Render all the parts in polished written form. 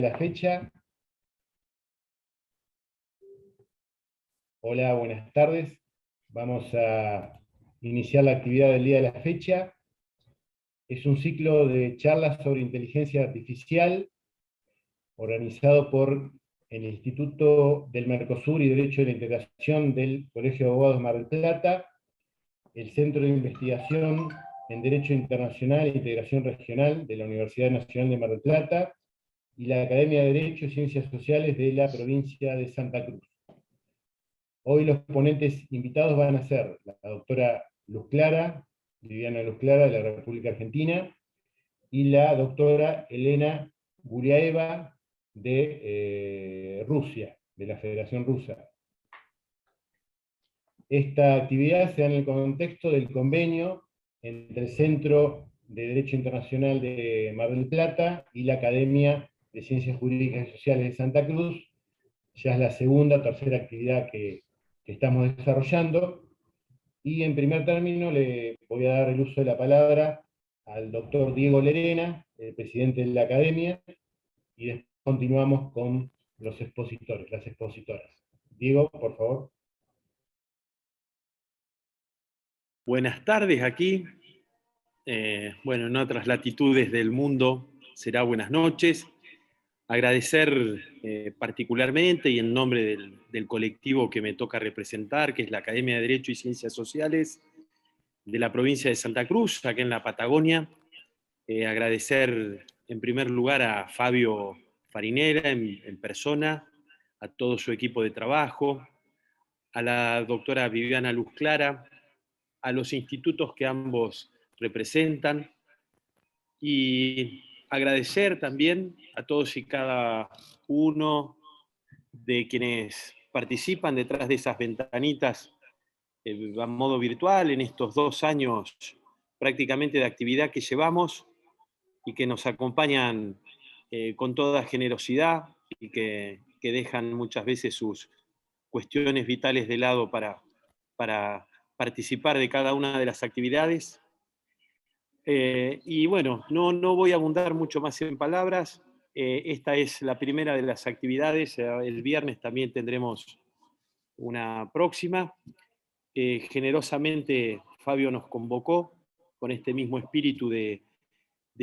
la fecha. Hola, buenas tardes. Vamos a iniciar la actividad del día de la fecha. Es un ciclo de charlas sobre inteligencia artificial organizado por el Instituto del Mercosur y Derecho de la Integración del Colegio de Abogados de Mar del Plata, el Centro de Investigación en Derecho Internacional e Integración Regional de la Universidad Nacional de Mar del Plata y la Academia de Derecho y Ciencias Sociales de la provincia de Santa Cruz. Hoy los ponentes invitados van a ser la doctora Luz Clara, Viviana Luz Clara, de la República Argentina, y la doctora Elena Guliaeva, de Rusia, de la Federación Rusa. Esta actividad se da en el contexto del convenio entre el Centro de Derecho Internacional de Mar del Plata y la Academia de Ciencias Jurídicas y Sociales de Santa Cruz. Ya es la segunda o tercera actividad que estamos desarrollando. Y en primer término le voy a dar el uso de la palabra al doctor Diego Lerena, el presidente de la Academia, y después continuamos con los expositores, las expositoras. Diego, por favor. Buenas tardes aquí. Bueno, en otras latitudes del mundo será buenas noches. Agradecer particularmente y en nombre del colectivo que me toca representar, que es la Academia de Derecho y Ciencias Sociales de la provincia de Santa Cruz, acá en la Patagonia. Agradecer en primer lugar a Fabio Farinera en persona, a todo su equipo de trabajo, a la doctora Viviana Luz Clara, a los institutos que ambos representan, y agradecer también a todos y cada uno de quienes participan detrás de esas ventanitas a modo virtual en estos 2 años prácticamente de actividad que llevamos y que nos acompañan con toda generosidad y que dejan muchas veces sus cuestiones vitales de lado para participar de cada una de las actividades. Y bueno, no voy a abundar mucho más en palabras. Esta es la primera de las actividades. El viernes también tendremos una próxima. Generosamente Fabio nos convocó con este mismo espíritu de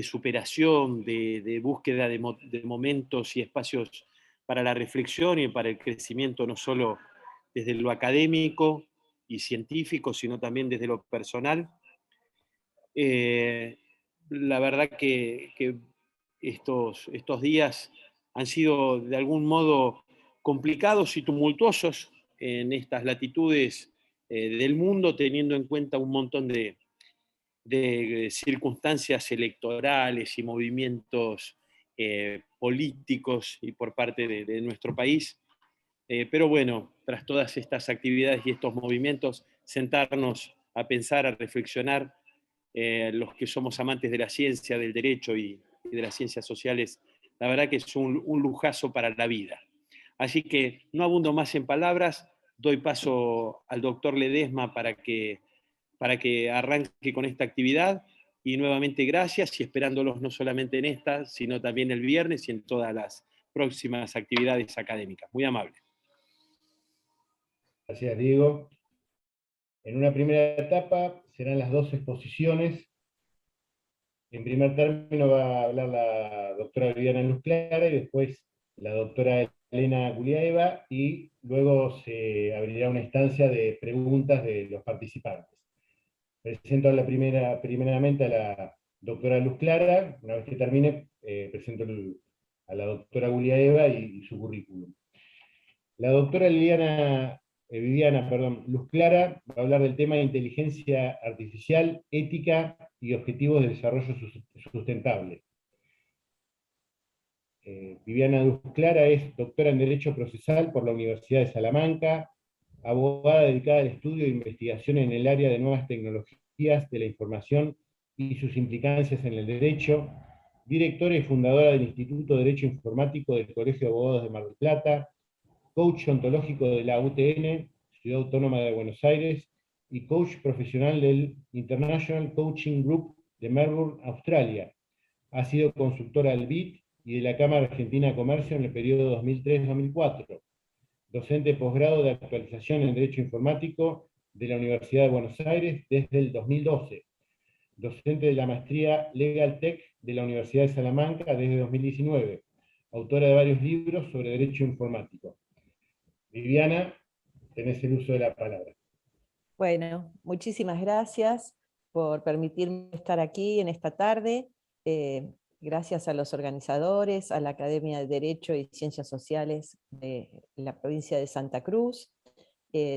superación, de búsqueda de momentos y espacios para la reflexión y para el crecimiento, no solo desde lo académico y científico, sino también desde lo personal. La verdad que estos días han sido de algún modo complicados y tumultuosos en estas latitudes del mundo, teniendo en cuenta un montón de circunstancias electorales y movimientos políticos y por parte de nuestro país. Pero bueno, tras todas estas actividades y estos movimientos, sentarnos a pensar, a reflexionar, los que somos amantes de la ciencia, del derecho y de las ciencias sociales, la verdad que es un lujazo para la vida. Así que no abundo más en palabras, doy paso al doctor Ledesma para que arranque con esta actividad, y nuevamente gracias, y esperándolos no solamente en esta, sino también el viernes y en todas las próximas actividades académicas. Muy amable. Gracias, Diego. En una primera etapa serán las 2 exposiciones. En primer término va a hablar la doctora Viviana Luz Clara y después la doctora Elena Guliaeva, y luego se abrirá una instancia de preguntas de los participantes. Presento primeramente a la doctora Luz Clara. Una vez que termine, presento a la doctora Guliaeva y su currículum. La doctora Viviana Luz Clara va a hablar del tema de inteligencia artificial, ética y objetivos de desarrollo sustentable. Viviana Luz Clara es doctora en Derecho Procesal por la Universidad de Salamanca, abogada dedicada al estudio e investigación en el área de nuevas tecnologías de la información y sus implicancias en el derecho, directora y fundadora del Instituto de Derecho Informático del Colegio de Abogados de Mar del Plata, coach ontológico de la UTN, Ciudad Autónoma de Buenos Aires, y coach profesional del International Coaching Group de Melbourne, Australia. Ha sido consultora del BIT y de la Cámara Argentina de Comercio en el periodo 2003-2004. Docente posgrado de actualización en Derecho Informático de la Universidad de Buenos Aires desde el 2012. Docente de la maestría Legal Tech de la Universidad de Salamanca desde 2019. Autora de varios libros sobre Derecho Informático. Viviana, tenés el uso de la palabra. Bueno, muchísimas gracias por permitirme estar aquí en esta tarde. Gracias a los organizadores, a la Academia de Derecho y Ciencias Sociales de la provincia de Santa Cruz,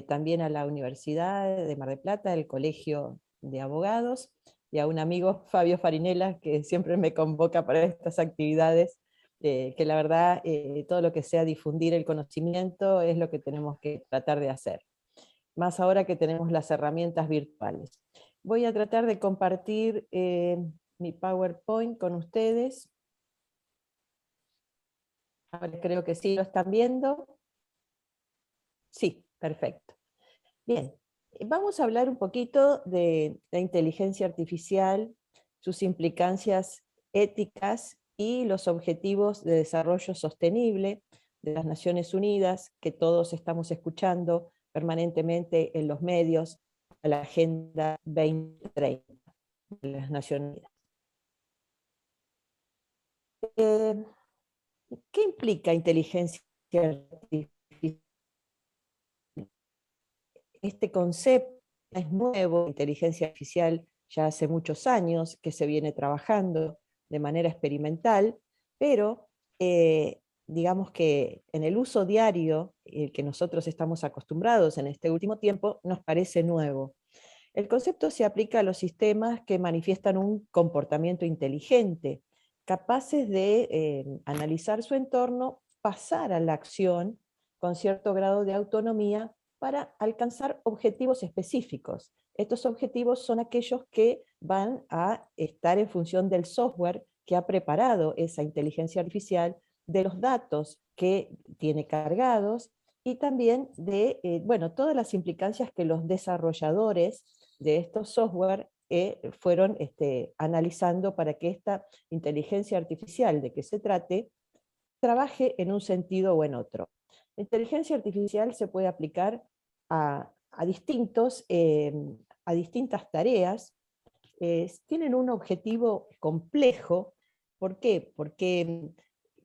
también a la Universidad de Mar del Plata, el Colegio de Abogados, y a un amigo, Fabio Farinella, que siempre me convoca para estas actividades, que la verdad, todo lo que sea difundir el conocimiento es lo que tenemos que tratar de hacer, más ahora que tenemos las herramientas virtuales. Voy a tratar de compartir mi PowerPoint con ustedes. Ahora creo que sí lo están viendo. Sí, perfecto. Bien, vamos a hablar un poquito de la inteligencia artificial, sus implicancias éticas y los objetivos de desarrollo sostenible de las Naciones Unidas, que todos estamos escuchando permanentemente en los medios, a la Agenda 2030 de las Naciones Unidas. ¿Qué implica inteligencia artificial? Este concepto es nuevo, inteligencia artificial ya hace muchos años que se viene trabajando de manera experimental, pero digamos que en el uso diario, el que nosotros estamos acostumbrados en este último tiempo, nos parece nuevo. El concepto se aplica a los sistemas que manifiestan un comportamiento inteligente, capaces de analizar su entorno, pasar a la acción con cierto grado de autonomía para alcanzar objetivos específicos. Estos objetivos son aquellos que van a estar en función del software que ha preparado esa inteligencia artificial, de los datos que tiene cargados y también de todas las implicancias que los desarrolladores de estos software fueron analizando para que esta inteligencia artificial de que se trate trabaje en un sentido o en otro. La inteligencia artificial se puede aplicar a distintas tareas, tienen un objetivo complejo. ¿Por qué? Porque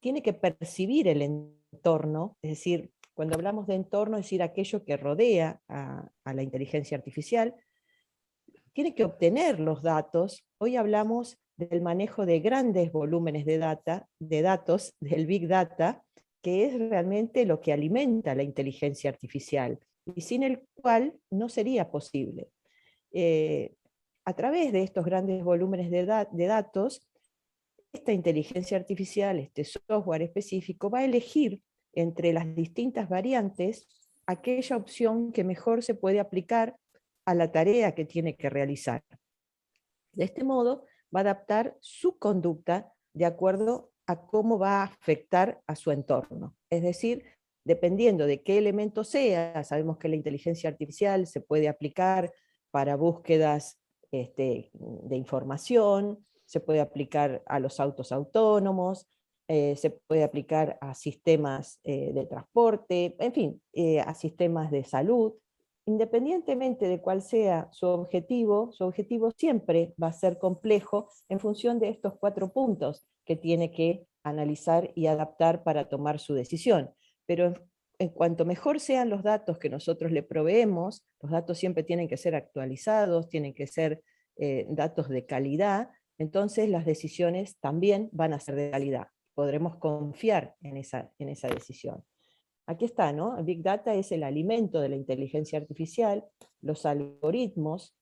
tiene que percibir el entorno, es decir, cuando hablamos de entorno, es decir, aquello que rodea a la inteligencia artificial, tiene que obtener los datos. Hoy hablamos del manejo de grandes volúmenes de datos, del Big Data, que es realmente lo que alimenta la inteligencia artificial, y sin el cual no sería posible. A través de estos grandes volúmenes de datos, esta inteligencia artificial, este software específico, va a elegir entre las distintas variantes aquella opción que mejor se puede aplicar a la tarea que tiene que realizar. De este modo, va a adaptar su conducta de acuerdo a cómo va a afectar a su entorno. Es decir, dependiendo de qué elemento sea, sabemos que la inteligencia artificial se puede aplicar para búsquedas de información, se puede aplicar a los autos autónomos, se puede aplicar a sistemas de transporte, en fin, a sistemas de salud. Independientemente de cuál sea su objetivo siempre va a ser complejo en función de estos 4 puntos que tiene que analizar y adaptar para tomar su decisión. Pero en cuanto mejor sean los datos que nosotros le proveemos, los datos siempre tienen que ser actualizados, tienen que ser datos de calidad, entonces las decisiones también van a ser de calidad. Podremos confiar en esa decisión. Aquí está, ¿no? Big Data es el alimento de la inteligencia artificial, los algoritmos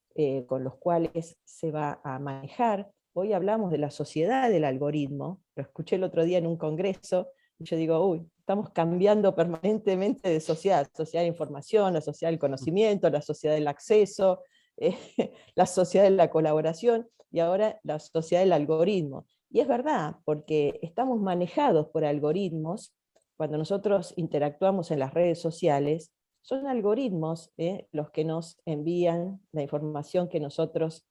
con los cuales se va a manejar. Hoy hablamos de la sociedad del algoritmo, lo escuché el otro día en un congreso, y yo digo, uy, estamos cambiando permanentemente de sociedad de información, la sociedad del conocimiento, la sociedad del acceso, la sociedad de la colaboración, y ahora la sociedad del algoritmo. Y es verdad, porque estamos manejados por algoritmos. Cuando nosotros interactuamos en las redes sociales, son algoritmos los que nos envían la información que nosotros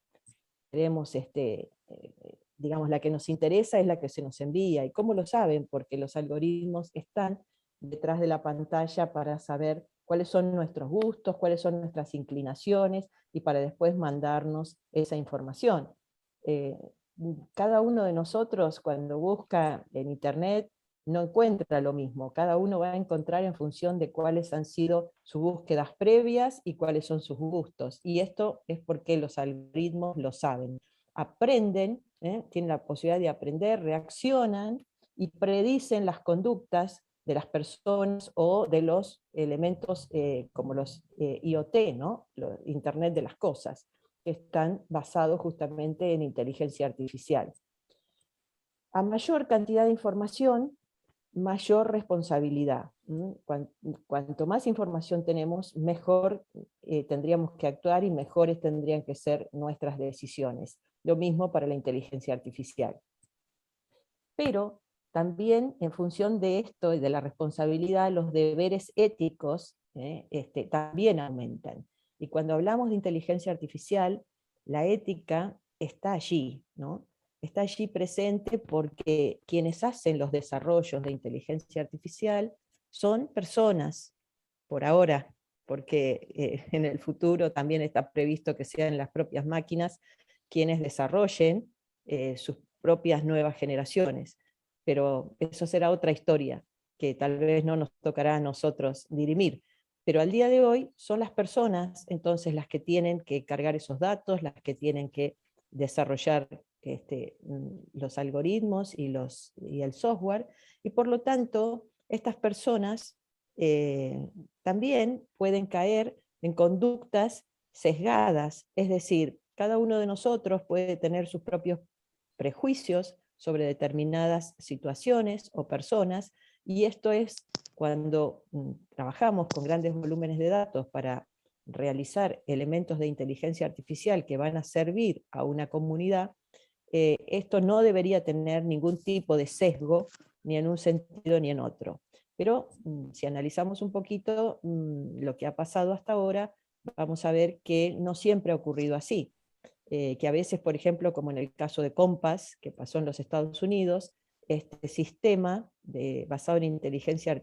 queremos digamos, la que nos interesa es la que se nos envía. ¿Y cómo lo saben? Porque los algoritmos están detrás de la pantalla para saber cuáles son nuestros gustos, cuáles son nuestras inclinaciones, y para después mandarnos esa información. Cada uno de nosotros cuando busca en internet no encuentra lo mismo, cada uno va a encontrar en función de cuáles han sido sus búsquedas previas y cuáles son sus gustos, y esto es porque los algoritmos lo saben, aprenden, tienen la posibilidad de aprender, reaccionan y predicen las conductas de las personas o de los elementos como los IoT, ¿no? Internet de las cosas, que están basados justamente en inteligencia artificial. A mayor cantidad de información, mayor responsabilidad. Cuanto más información tenemos, mejor tendríamos que actuar y mejores tendrían que ser nuestras decisiones. Lo mismo para la inteligencia artificial. Pero también en función de esto y de la responsabilidad, los deberes éticos también aumentan. Y cuando hablamos de inteligencia artificial, la ética está allí, ¿no? Está allí presente porque quienes hacen los desarrollos de inteligencia artificial son personas, por ahora, porque en el futuro también está previsto que sean las propias máquinas quienes desarrollen sus propias nuevas generaciones. Pero eso será otra historia, que tal vez no nos tocará a nosotros dirimir. Pero al día de hoy son las personas entonces las que tienen que cargar esos datos, las que tienen que desarrollar los algoritmos y el software, y por lo tanto estas personas también pueden caer en conductas sesgadas, es decir, cada uno de nosotros puede tener sus propios prejuicios sobre determinadas situaciones o personas, y esto es cuando trabajamos con grandes volúmenes de datos para realizar elementos de inteligencia artificial que van a servir a una comunidad, esto no debería tener ningún tipo de sesgo, ni en un sentido ni en otro. Pero si analizamos un poquito lo que ha pasado hasta ahora, vamos a ver que no siempre ha ocurrido así. Que a veces, por ejemplo, como en el caso de Compass, que pasó en los Estados Unidos, este sistema basado en inteligencia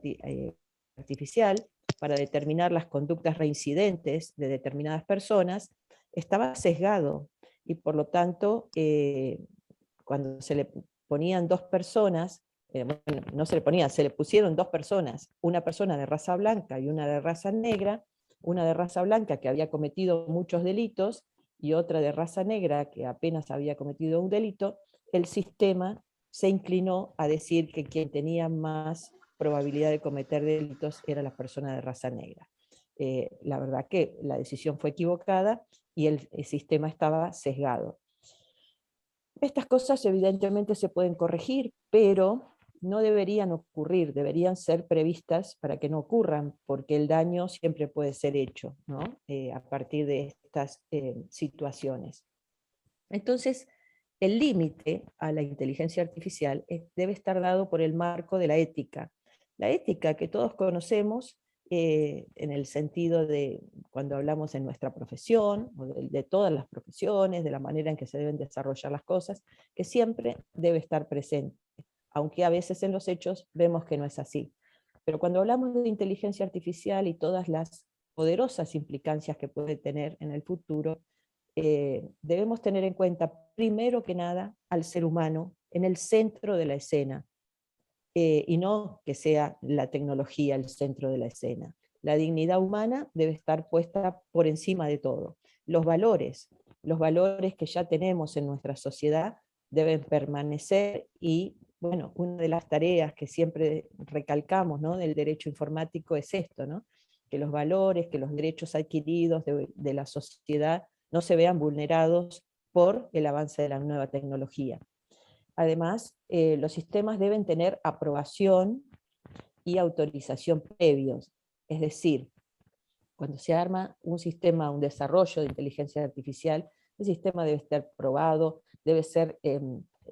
artificial para determinar las conductas reincidentes de determinadas personas, estaba sesgado, y por lo tanto, cuando se le ponían dos personas, bueno, no se le ponían, se le pusieron dos personas, una persona de raza blanca y una de raza negra, una de raza blanca que había cometido muchos delitos, y otra de raza negra que apenas había cometido un delito, el sistema se inclinó a decir que quien tenía más probabilidad de cometer delitos era la persona de raza negra. La verdad que la decisión fue equivocada y el sistema estaba sesgado. Estas cosas evidentemente se pueden corregir, pero no deberían ocurrir, deberían ser previstas para que no ocurran, porque el daño siempre puede ser hecho, ¿no? A partir de estas situaciones. Entonces, el límite a la inteligencia artificial debe estar dado por el marco de la ética. La ética que todos conocemos en el sentido de cuando hablamos en nuestra profesión, o de todas las profesiones, de la manera en que se deben desarrollar las cosas, que siempre debe estar presente, aunque a veces en los hechos vemos que no es así. Pero cuando hablamos de inteligencia artificial y todas las poderosas implicancias que puede tener en el futuro, debemos tener en cuenta, primero que nada, al ser humano en el centro de la escena, y no que sea la tecnología el centro de la escena. La dignidad humana debe estar puesta por encima de todo. Los valores que ya tenemos en nuestra sociedad deben permanecer, y bueno, una de las tareas que siempre recalcamos, ¿no?, del derecho informático es esto, ¿no?, que los valores, que los derechos adquiridos de la sociedad no se vean vulnerados por el avance de la nueva tecnología. Además, los sistemas deben tener aprobación y autorización previos, es decir, cuando se arma un sistema, un desarrollo de inteligencia artificial, el sistema debe estar probado, debe ser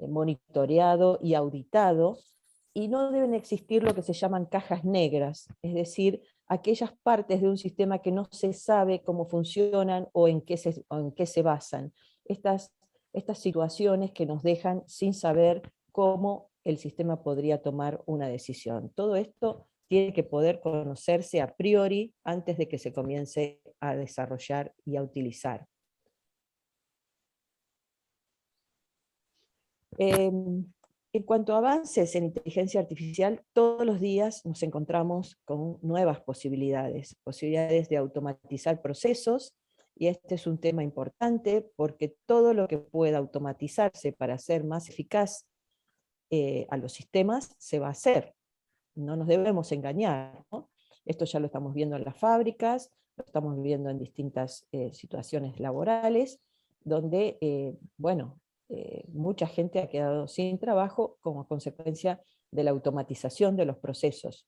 monitoreado y auditado, y no deben existir lo que se llaman cajas negras, es decir, aquellas partes de un sistema que no se sabe cómo funcionan o en qué se basan. Estas estas situaciones que nos dejan sin saber cómo el sistema podría tomar una decisión. Todo esto tiene que poder conocerse a priori antes de que se comience a desarrollar y a utilizar. En cuanto a avances en inteligencia artificial, todos los días nos encontramos con nuevas posibilidades, posibilidades de automatizar procesos, y este es un tema importante porque todo lo que pueda automatizarse para hacer más eficaz a los sistemas se va a hacer. No nos debemos engañar, ¿no? Esto ya lo estamos viendo en las fábricas, lo estamos viendo en distintas situaciones laborales, donde, bueno, mucha gente ha quedado sin trabajo como consecuencia de la automatización de los procesos.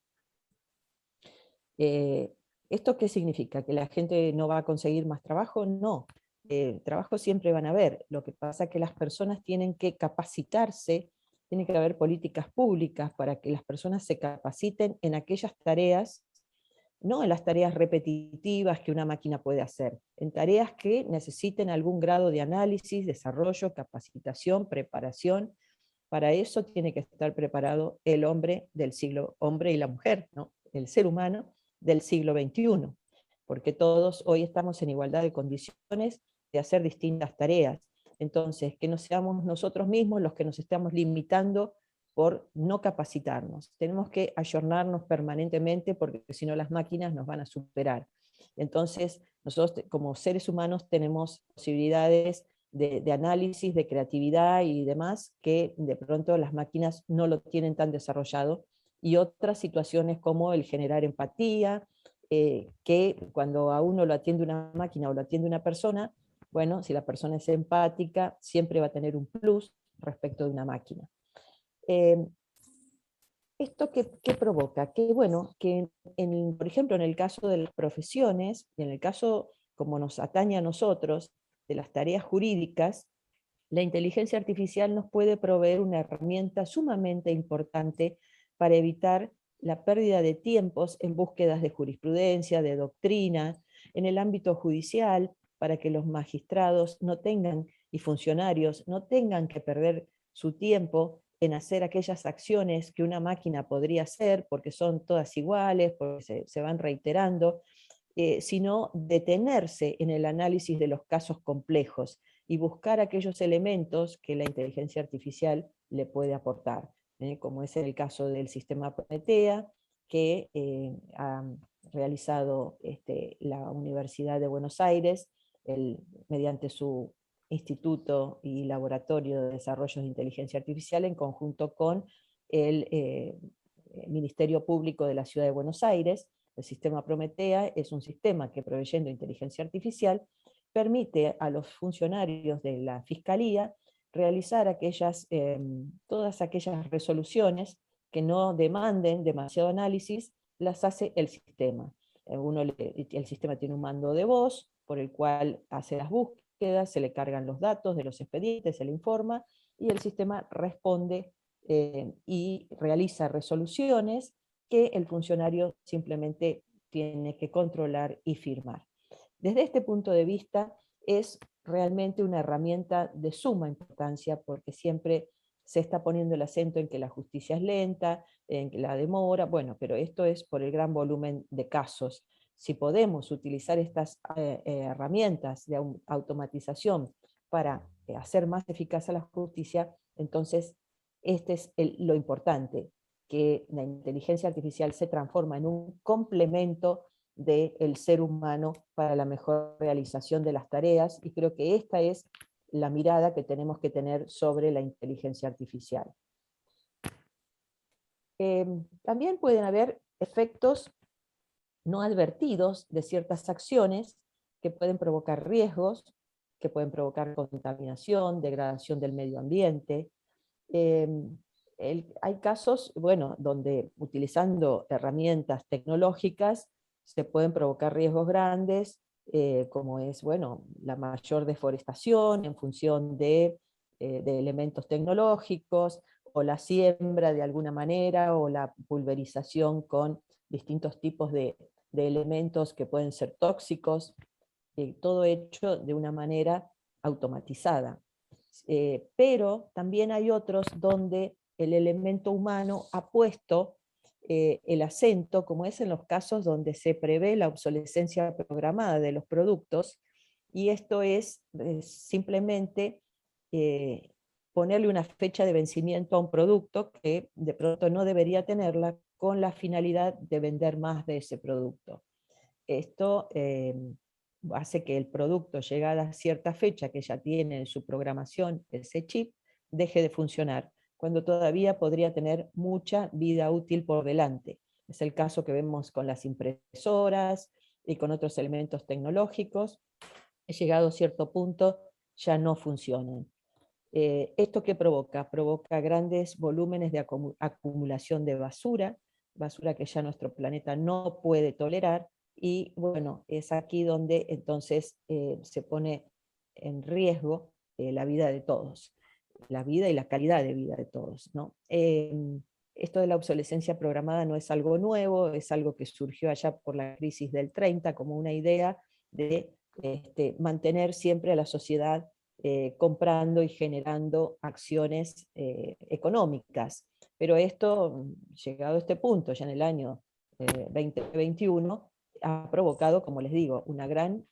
¿Esto qué significa? ¿Que la gente no va a conseguir más trabajo? No. Trabajo siempre van a haber. Lo que pasa es que las personas tienen que capacitarse, tiene que haber políticas públicas para que las personas se capaciten en aquellas tareas, no en las tareas repetitivas que una máquina puede hacer, en tareas que necesiten algún grado de análisis, desarrollo, capacitación, preparación. Para eso tiene que estar preparado el hombre del siglo, hombre y la mujer, ¿no? El ser humano del siglo XXI, porque todos hoy estamos en igualdad de condiciones de hacer distintas tareas. Entonces, que no seamos nosotros mismos los que nos estamos limitando por no capacitarnos. Tenemos que ayornarnos permanentemente porque si no las máquinas nos van a superar. Entonces, nosotros como seres humanos tenemos posibilidades de análisis, de creatividad y demás, que de pronto las máquinas no lo tienen tan desarrollado, y otras situaciones como el generar empatía, que cuando a uno lo atiende una máquina o lo atiende una persona, bueno, si la persona es empática, siempre va a tener un plus respecto de una máquina. ¿Esto qué provoca? Que, bueno, que por ejemplo, en el caso de las profesiones, y en el caso como nos atañe a nosotros, de las tareas jurídicas, la inteligencia artificial nos puede proveer una herramienta sumamente importante para evitar la pérdida de tiempos en búsquedas de jurisprudencia, de doctrina, en el ámbito judicial, para que los magistrados no tengan, y funcionarios no tengan que perder su tiempo en hacer aquellas acciones que una máquina podría hacer, porque son todas iguales, porque se van reiterando, sino detenerse en el análisis de los casos complejos y buscar aquellos elementos que la inteligencia artificial le puede aportar, como es el caso del sistema Prometea, que ha realizado la Universidad de Buenos Aires, mediante su Instituto y Laboratorio de Desarrollo de Inteligencia Artificial, en conjunto con el Ministerio Público de la Ciudad de Buenos Aires. El sistema Prometea es un sistema que, proveyendo inteligencia artificial, permite a los funcionarios de la Fiscalía realizar todas aquellas resoluciones que no demanden demasiado análisis, las hace el sistema. El sistema tiene un mando de voz por el cual hace las búsquedas, se le cargan los datos de los expedientes, se le informa, y el sistema responde y realiza resoluciones que el funcionario simplemente tiene que controlar y firmar. Desde este punto de vista es realmente una herramienta de suma importancia, porque siempre se está poniendo el acento en que la justicia es lenta, en que la demora, bueno, pero esto es por el gran volumen de casos. Si podemos utilizar estas herramientas de automatización para hacer más eficaz a la justicia, entonces este es lo importante, que la inteligencia artificial se transforma en un complemento del ser humano para la mejor realización de las tareas, y creo que esta es la mirada que tenemos que tener sobre la inteligencia artificial. También pueden haber efectos no advertidos de ciertas acciones que pueden provocar riesgos, que pueden provocar contaminación, degradación del medio ambiente. Hay casos, bueno, donde utilizando herramientas tecnológicas se pueden provocar riesgos grandes, como es, bueno, la mayor deforestación en función de elementos tecnológicos, o la siembra de alguna manera, o la pulverización con distintos tipos de elementos que pueden ser tóxicos, todo hecho de una manera automatizada. pero también hay otros donde el elemento humano ha puesto el acento, como es en los casos donde se prevé la obsolescencia programada de los productos, y esto es simplemente ponerle una fecha de vencimiento a un producto que de pronto no debería tenerla, con la finalidad de vender más de ese producto. Esto hace que el producto, llegada a cierta fecha que ya tiene en su programación ese chip, deje de funcionar, cuando todavía podría tener mucha vida útil por delante. Es el caso que vemos con las impresoras y con otros elementos tecnológicos. Llegado a cierto punto, ya no funcionan. ¿Esto qué provoca? Provoca grandes volúmenes de acumulación de basura, basura que ya nuestro planeta no puede tolerar, y bueno, es aquí donde entonces se pone en riesgo la vida de todos, la vida y la calidad de vida de todos, ¿no? Esto de la obsolescencia programada no es algo nuevo, es algo que surgió allá por la crisis del 30 como una idea de mantener siempre a la sociedad comprando y generando acciones económicas. Pero esto, llegado a este punto, ya en el año 2021, ha provocado, como les digo, una gran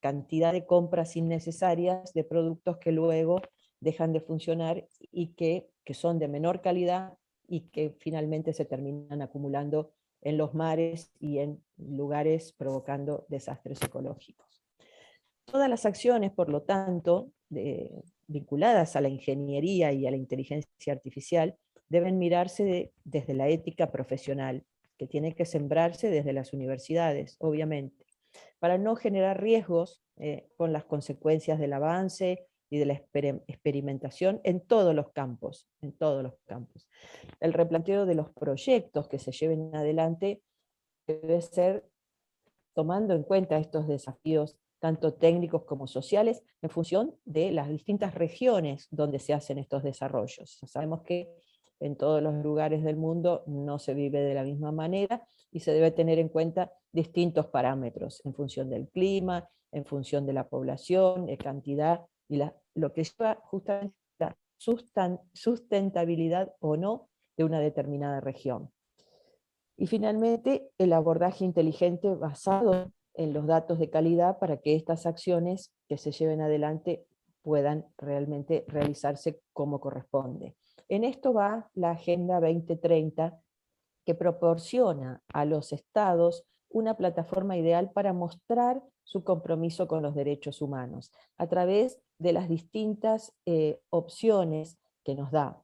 cantidad de compras innecesarias de productos que luego dejan de funcionar y que son de menor calidad y que finalmente se terminan acumulando en los mares y en lugares provocando desastres ecológicos. Todas las acciones, por lo tanto, vinculadas a la ingeniería y a la inteligencia artificial, deben mirarse desde la ética profesional, que tiene que sembrarse desde las universidades, obviamente, para no generar riesgos con las consecuencias del avance y de la experimentación en todos los campos, en todos los campos. El replanteo de los proyectos que se lleven adelante debe ser tomando en cuenta estos desafíos tanto técnicos como sociales, en función de las distintas regiones donde se hacen estos desarrollos. Sabemos que en todos los lugares del mundo no se vive de la misma manera y se debe tener en cuenta distintos parámetros en función del clima, en función de la población, de cantidad, y lo que lleva justamente la sustentabilidad o no de una determinada región. Y finalmente, el abordaje inteligente basado en los datos de calidad para que estas acciones que se lleven adelante puedan realmente realizarse como corresponde. En esto va la Agenda 2030, que proporciona a los estados una plataforma ideal para mostrar su compromiso con los derechos humanos, a través de las distintas opciones que nos da.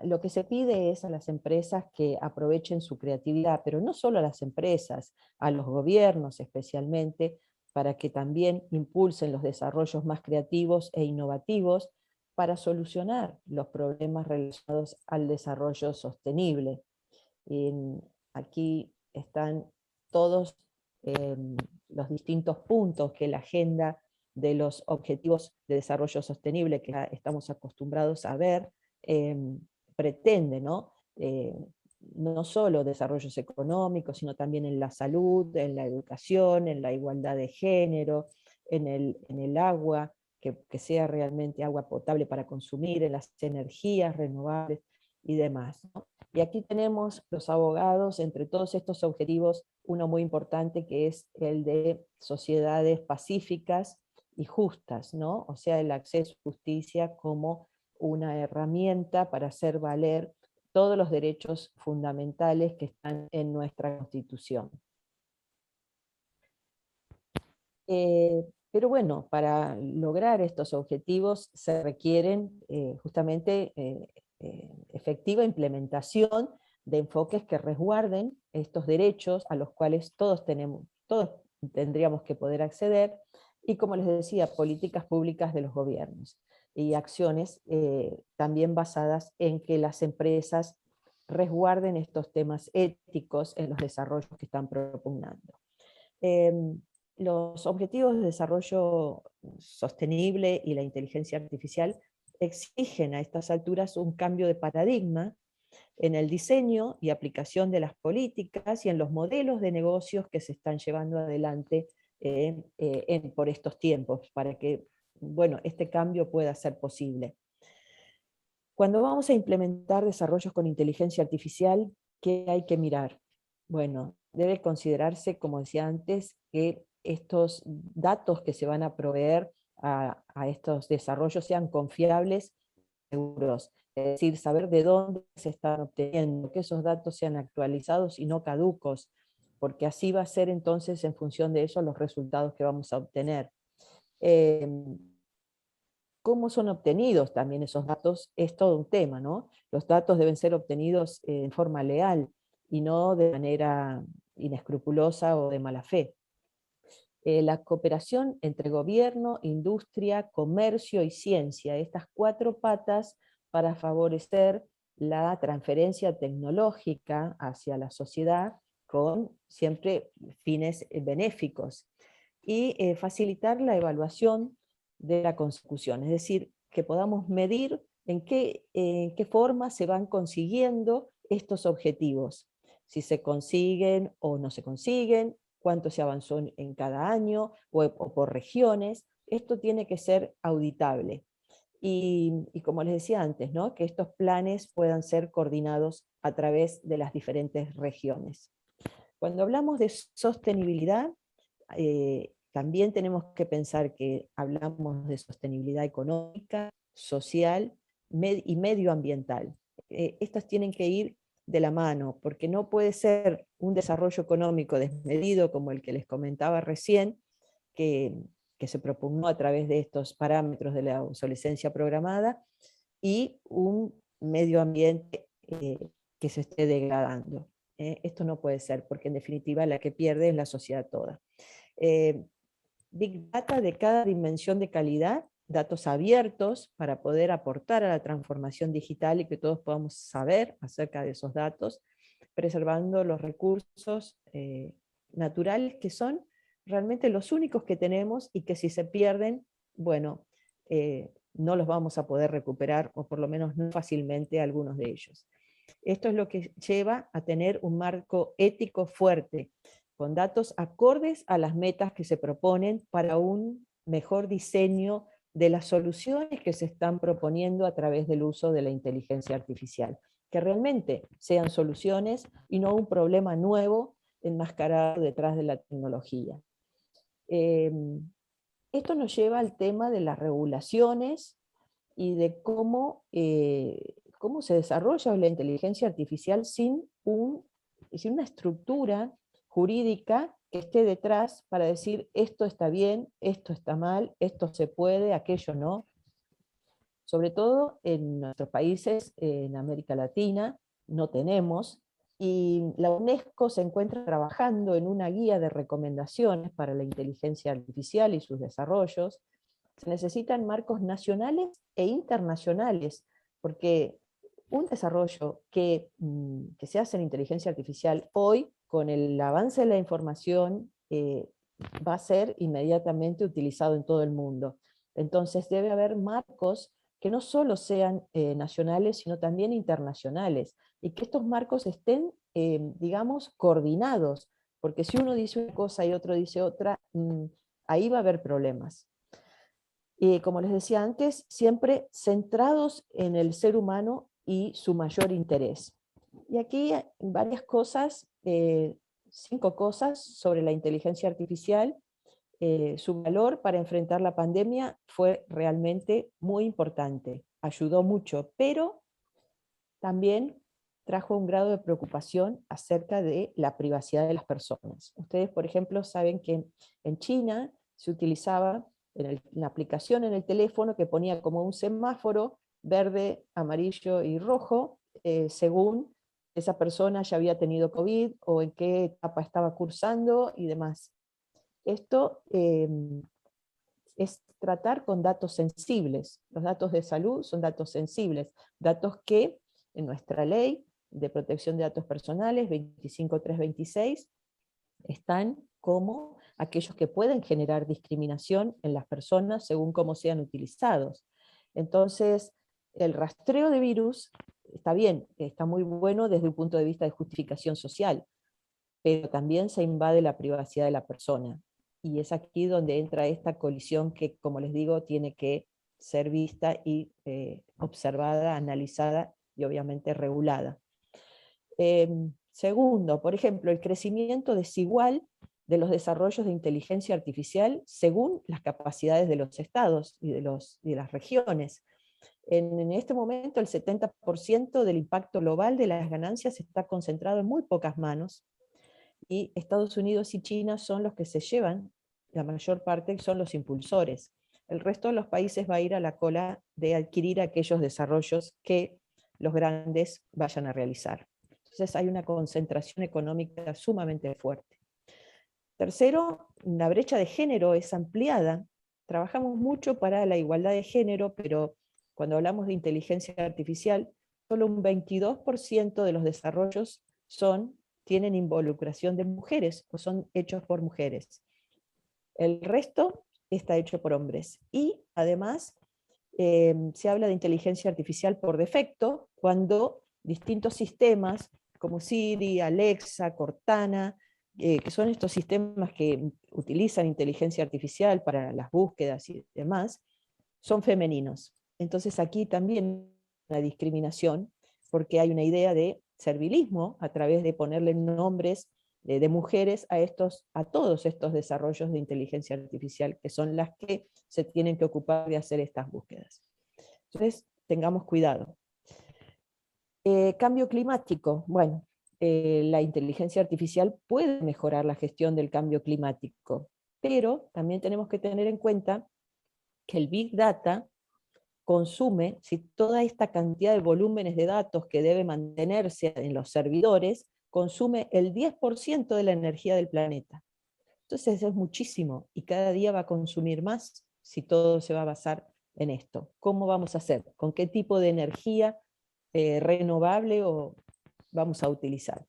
Lo que se pide es a las empresas que aprovechen su creatividad, pero no solo a las empresas, a los gobiernos especialmente, para que también impulsen los desarrollos más creativos e innovativos para solucionar los problemas relacionados al desarrollo sostenible. Aquí están todos los distintos puntos que la agenda de los objetivos de desarrollo sostenible que estamos acostumbrados a ver pretende, ¿no? No solo desarrollos económicos, sino también en la salud, en la educación, en la igualdad de género, en el agua, que sea realmente agua potable para consumir, en las energías renovables y demás, ¿no? Y aquí tenemos los abogados, entre todos estos objetivos, uno muy importante que es el de sociedades pacíficas y justas, ¿no? O sea, el acceso a justicia como una herramienta para hacer valer todos los derechos fundamentales que están en nuestra Constitución. Pero bueno, para lograr estos objetivos se requieren justamente efectiva implementación de enfoques que resguarden estos derechos a los cuales todos tendríamos que poder acceder, y como les decía, políticas públicas de los gobiernos y acciones también basadas en que las empresas resguarden estos temas éticos en los desarrollos que están propugnando. Los objetivos de desarrollo sostenible y la inteligencia artificial exigen a estas alturas un cambio de paradigma en el diseño y aplicación de las políticas y en los modelos de negocios que se están llevando adelante por estos tiempos, para que bueno, este cambio pueda ser posible. Cuando vamos a implementar desarrollos con inteligencia artificial, ¿qué hay que mirar? Bueno, debe considerarse, como decía antes, que estos datos que se van a proveer a estos desarrollos sean confiables, seguros. Es decir, saber de dónde se están obteniendo, que esos datos sean actualizados y no caducos, porque así va a ser entonces en función de eso los resultados que vamos a obtener. ¿Cómo son obtenidos también esos datos? Es todo un tema, ¿no? Los datos deben ser obtenidos en forma leal y no de manera inescrupulosa o de mala fe. La cooperación entre gobierno, industria, comercio y ciencia, estas 4 patas para favorecer la transferencia tecnológica hacia la sociedad con siempre fines benéficos y facilitar la evaluación de la consecución, es decir, que podamos medir en qué forma se van consiguiendo estos objetivos, si se consiguen o no se consiguen, cuánto se avanzó en cada año o por regiones. Esto tiene que ser auditable. Y como les decía antes, ¿no? Que estos planes puedan ser coordinados a través de las diferentes regiones. Cuando hablamos de sostenibilidad, también tenemos que pensar que hablamos de sostenibilidad económica, social y medioambiental. Estas tienen que ir de la mano, porque no puede ser un desarrollo económico desmedido como el que les comentaba recién, que se propugnó a través de estos parámetros de la obsolescencia programada, y un medio ambiente que se esté degradando. Esto no puede ser, porque en definitiva la que pierde es la sociedad toda. Big Data de cada dimensión de calidad, datos abiertos para poder aportar a la transformación digital y que todos podamos saber acerca de esos datos, preservando los recursos naturales que son realmente los únicos que tenemos y que si se pierden, bueno, no los vamos a poder recuperar, o por lo menos no fácilmente algunos de ellos. Esto es lo que lleva a tener un marco ético fuerte, con datos acordes a las metas que se proponen para un mejor diseño de las soluciones que se están proponiendo a través del uso de la inteligencia artificial, que realmente sean soluciones y no un problema nuevo enmascarado detrás de la tecnología. Esto nos lleva al tema de las regulaciones y de cómo se desarrolla la inteligencia artificial sin una estructura jurídica que esté detrás para decir esto está bien, esto está mal, esto se puede, aquello no. Sobre todo en nuestros países, en América Latina, no tenemos, y la UNESCO se encuentra trabajando en una guía de recomendaciones para la inteligencia artificial y sus desarrollos. Se necesitan marcos nacionales e internacionales, porque un desarrollo que se hace en inteligencia artificial hoy, con el avance de la información, va a ser inmediatamente utilizado en todo el mundo. Entonces debe haber marcos que no solo sean nacionales, sino también internacionales, y que estos marcos estén, digamos, coordinados, porque si uno dice una cosa y otro dice otra, ahí va a haber problemas. Como les decía antes, siempre centrados en el ser humano y su mayor interés. Y aquí varias cosas, 5 cosas sobre la inteligencia artificial. Su valor para enfrentar la pandemia fue realmente muy importante, ayudó mucho, pero también trajo un grado de preocupación acerca de la privacidad de las personas. Ustedes, por ejemplo, saben que en China se utilizaba en la aplicación en el teléfono que ponía como un semáforo verde, amarillo y rojo, según esa persona ya había tenido COVID o en qué etapa estaba cursando y demás. Esto es tratar con datos sensibles. Los datos de salud son datos sensibles, datos que en nuestra ley de protección de datos personales 25326 están como aquellos que pueden generar discriminación en las personas según cómo sean utilizados. Entonces, el rastreo de virus está bien, está muy bueno desde un punto de vista de justificación social, pero también se invade la privacidad de la persona. y es aquí donde entra esta colisión que, como les digo, tiene que ser vista y observada, analizada y obviamente regulada. Segundo, por ejemplo, el crecimiento desigual de los desarrollos de inteligencia artificial según las capacidades de los estados y de las regiones. En este momento el 70% del impacto global de las ganancias está concentrado en muy pocas manos, y Estados Unidos y China son los que se llevan, la mayor parte son los impulsores. El resto de los países va a ir a la cola de adquirir aquellos desarrollos que los grandes vayan a realizar. Entonces hay una concentración económica sumamente fuerte. Tercero, la brecha de género es ampliada. Trabajamos mucho para la igualdad de género, pero cuando hablamos de inteligencia artificial, solo un 22% de los desarrollos tienen involucración de mujeres o son hechos por mujeres. El resto está hecho por hombres. Y además se habla de inteligencia artificial por defecto cuando distintos sistemas como Siri, Alexa, Cortana, que son estos sistemas que utilizan inteligencia artificial para las búsquedas y demás, son femeninos. Entonces aquí también hay una discriminación, porque hay una idea de servilismo a través de ponerle nombres de mujeres a todos estos desarrollos de inteligencia artificial, que son las que se tienen que ocupar de hacer estas búsquedas. Entonces, tengamos cuidado. Cambio climático. Bueno, la inteligencia artificial puede mejorar la gestión del cambio climático, pero también tenemos que tener en cuenta que el Big Data consume, si toda esta cantidad de volúmenes de datos que debe mantenerse en los servidores, consume el 10% de la energía del planeta. Entonces es muchísimo, y cada día va a consumir más si todo se va a basar en esto. ¿Cómo vamos a hacer? ¿Con qué tipo de energía renovable vamos a utilizar?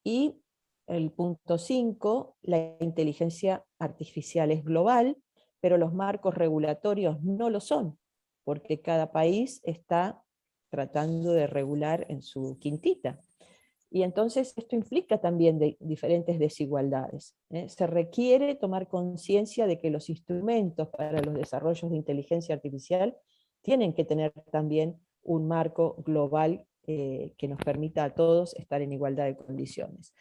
Y el punto 5, la inteligencia artificial es global, pero los marcos regulatorios no lo son, porque cada país está tratando de regular en su quintita. Y entonces esto implica también diferentes desigualdades. Se requiere tomar conciencia de que los instrumentos para los desarrollos de inteligencia artificial tienen que tener también un marco global que nos permita a todos estar en igualdad de condiciones.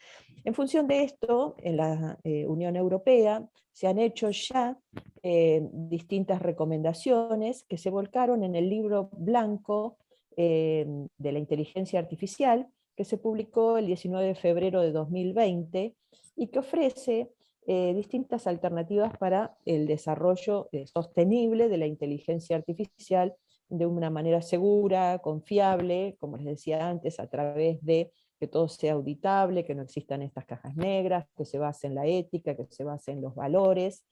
En función de esto, en la Unión Europea se han hecho ya distintas recomendaciones que se volcaron en el libro blanco de la inteligencia artificial, que se publicó el 19 de febrero de 2020 y que ofrece distintas alternativas para el desarrollo sostenible de la inteligencia artificial de una manera segura, confiable, como les decía antes, a través de que todo sea auditable, que no existan estas cajas negras, que se base en la ética, que se base en los valores,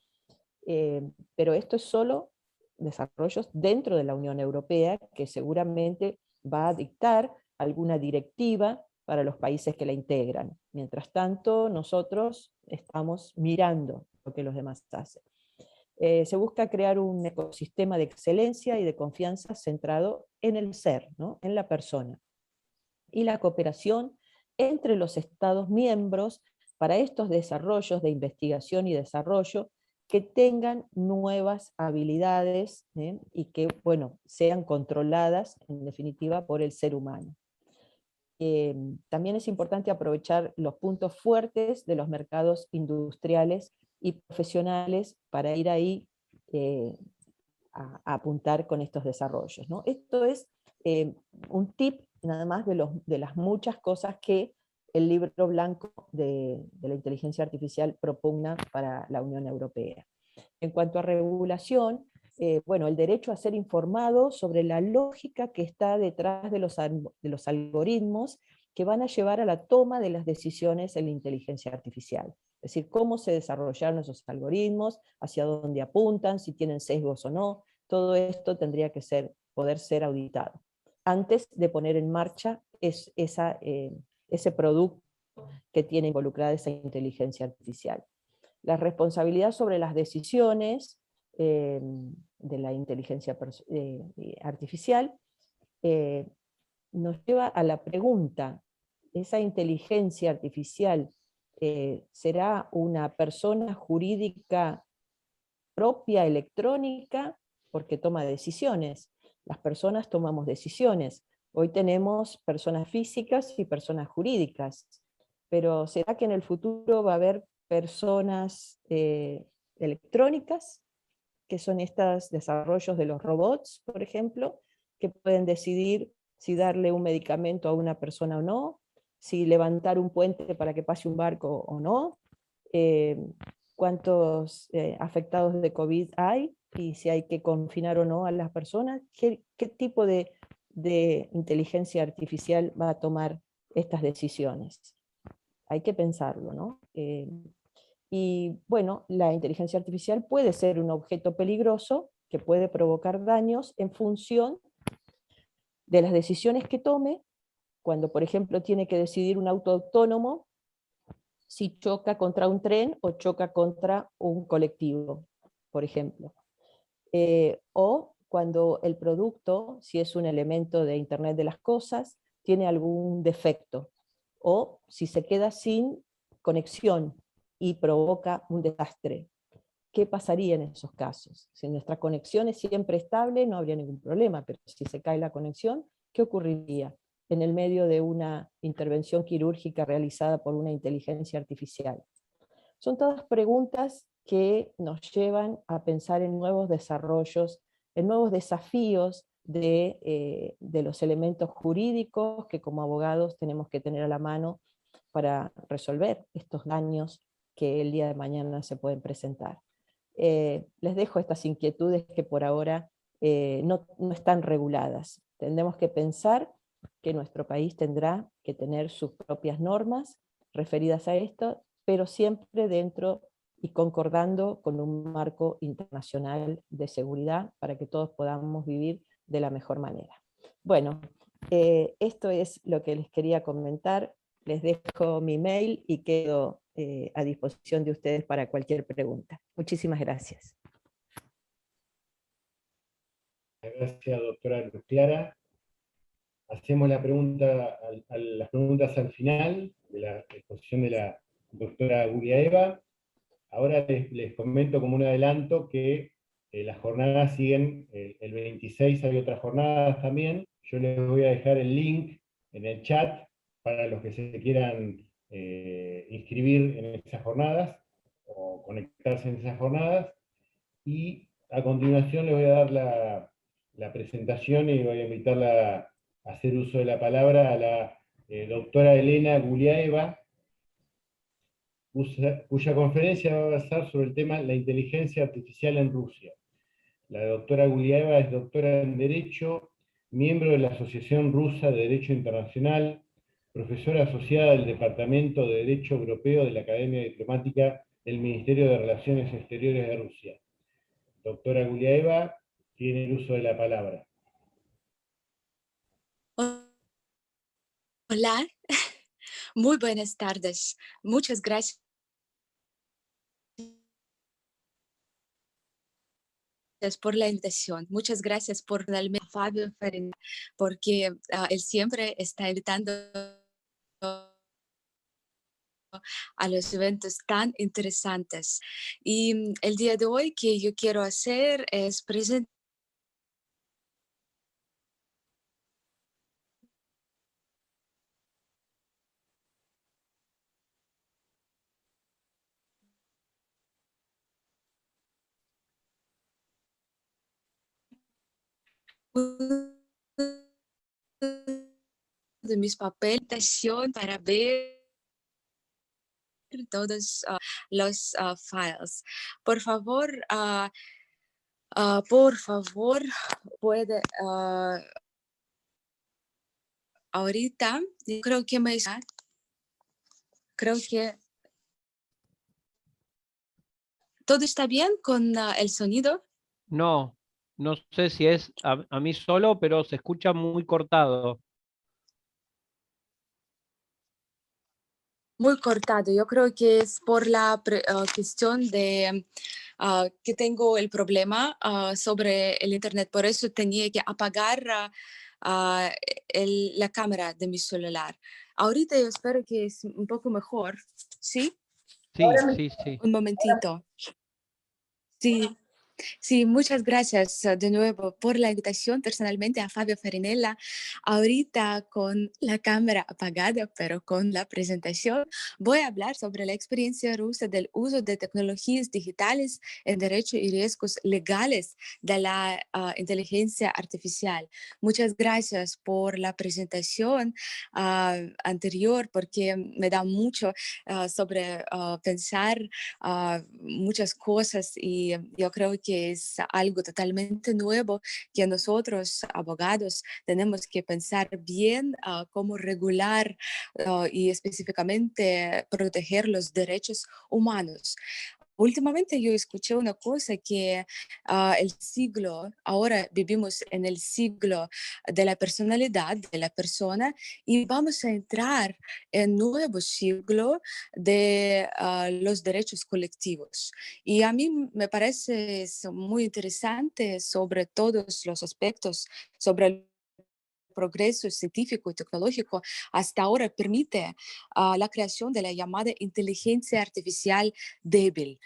pero esto es solo desarrollos dentro de la Unión Europea, que seguramente va a dictar alguna directiva para los países que la integran. Mientras tanto, nosotros estamos mirando lo que los demás hacen. Se busca crear un ecosistema de excelencia y de confianza centrado en el ser, ¿no? En la persona. Y la cooperación entre los Estados miembros para estos desarrollos de investigación y desarrollo que tengan nuevas habilidades y que, bueno, sean controladas, en definitiva, por el ser humano. También es importante aprovechar los puntos fuertes de los mercados industriales y profesionales para ir ahí a apuntar con estos desarrollos, ¿no? Esto es un tip nada más de las muchas cosas que el libro blanco de la inteligencia artificial propugna para la Unión Europea. En cuanto a regulación, bueno, el derecho a ser informado sobre la lógica que está detrás de los algoritmos que van a llevar a la toma de las decisiones en la inteligencia artificial. Es decir, cómo se desarrollaron esos algoritmos, hacia dónde apuntan, si tienen sesgos o no, todo esto tendría que poder ser auditado antes de poner en marcha ese producto que tiene involucrada esa inteligencia artificial. La responsabilidad sobre las decisiones de la inteligencia artificial nos lleva a la pregunta: ¿esa inteligencia artificial será una persona jurídica propia, electrónica, porque toma decisiones. Las personas tomamos decisiones. Hoy tenemos personas físicas y personas jurídicas, pero ¿será que en el futuro va a haber personas electrónicas, que son estos desarrollos de los robots, por ejemplo, que pueden decidir si darle un medicamento a una persona o no, si levantar un puente para que pase un barco o no, cuántos afectados de COVID hay y si hay que confinar o no a las personas, qué tipo de inteligencia artificial va a tomar estas decisiones. Hay que pensarlo, ¿no? Y bueno, la inteligencia artificial puede ser un objeto peligroso que puede provocar daños en función de las decisiones que tome, cuando por ejemplo tiene que decidir un auto autónomo si choca contra un tren o choca contra un colectivo, por ejemplo. O cuando el producto, si es un elemento de Internet de las cosas, tiene algún defecto, o si se queda sin conexión y provoca un desastre. ¿Qué pasaría en esos casos? Si nuestra conexión es siempre estable, no habría ningún problema, pero si se cae la conexión, ¿qué ocurriría en el medio de una intervención quirúrgica realizada por una inteligencia artificial? Son todas preguntas que nos llevan a pensar en nuevos desarrollos, en nuevos desafíos de los elementos jurídicos que como abogados tenemos que tener a la mano para resolver estos daños que el día de mañana se pueden presentar. Les dejo estas inquietudes que por ahora no están reguladas. Tendremos que pensar que nuestro país tendrá que tener sus propias normas referidas a esto, pero siempre dentro y concordando con un marco internacional de seguridad para que todos podamos vivir de la mejor manera. Bueno, esto es lo que les quería comentar. Les dejo mi mail y quedo a disposición de ustedes para cualquier pregunta. Muchísimas gracias. Gracias, doctora Luz Clara. Hacemos las preguntas al final de la exposición de la doctora Guliaeva. Ahora les comento como un adelanto que las jornadas siguen el 26, hay otras jornadas también. Yo les voy a dejar el link en el chat para los que se quieran inscribir en esas jornadas o conectarse en esas jornadas. Y a continuación les voy a dar la presentación y voy a invitarla a hacer uso de la palabra a la doctora Elena Guliaeva, cuya conferencia va a versar sobre el tema la inteligencia artificial en Rusia. La doctora Guliaeva es doctora en Derecho, miembro de la Asociación Rusa de Derecho Internacional, profesora asociada del Departamento de Derecho Europeo de la Academia Diplomática del Ministerio de Relaciones Exteriores de Rusia. Doctora Guliaeva, tiene el uso de la palabra. Hola, muy buenas tardes. Muchas gracias por la invitación. Muchas gracias por darme a Fabio Ferenc, porque él siempre está invitando a los eventos tan interesantes. Y el día de hoy que yo quiero hacer es presentar de mis papeles para ver todos los files. Por favor, puede ahorita, yo creo que creo que todo está bien con el sonido. No, no sé si es a mí solo, pero se escucha muy cortado. Muy cortado. Yo creo que es por la cuestión de que tengo el problema sobre el internet. Por eso tenía que apagar la cámara de mi celular. Ahorita yo espero que es un poco mejor, ¿sí? Sí, sí, sí. Un momentito. Sí. Sí, muchas gracias de nuevo por la invitación personalmente a Fabio Farinella. Ahorita con la cámara apagada, pero con la presentación, voy a hablar sobre la experiencia rusa del uso de tecnologías digitales en derecho y riesgos legales de la inteligencia artificial. Muchas gracias por la presentación anterior, porque me da mucho sobre pensar muchas cosas y yo creo que es algo totalmente nuevo que nosotros, abogados, tenemos que pensar bien cómo regular y específicamente proteger los derechos humanos. Últimamente yo escuché una cosa que ahora vivimos en el siglo de la personalidad de la persona y vamos a entrar en un nuevo siglo de los derechos colectivos. Y a mí me parece muy interesante sobre todos los aspectos, sobre el progreso científico y tecnológico hasta ahora permite la creación de la llamada inteligencia artificial débil,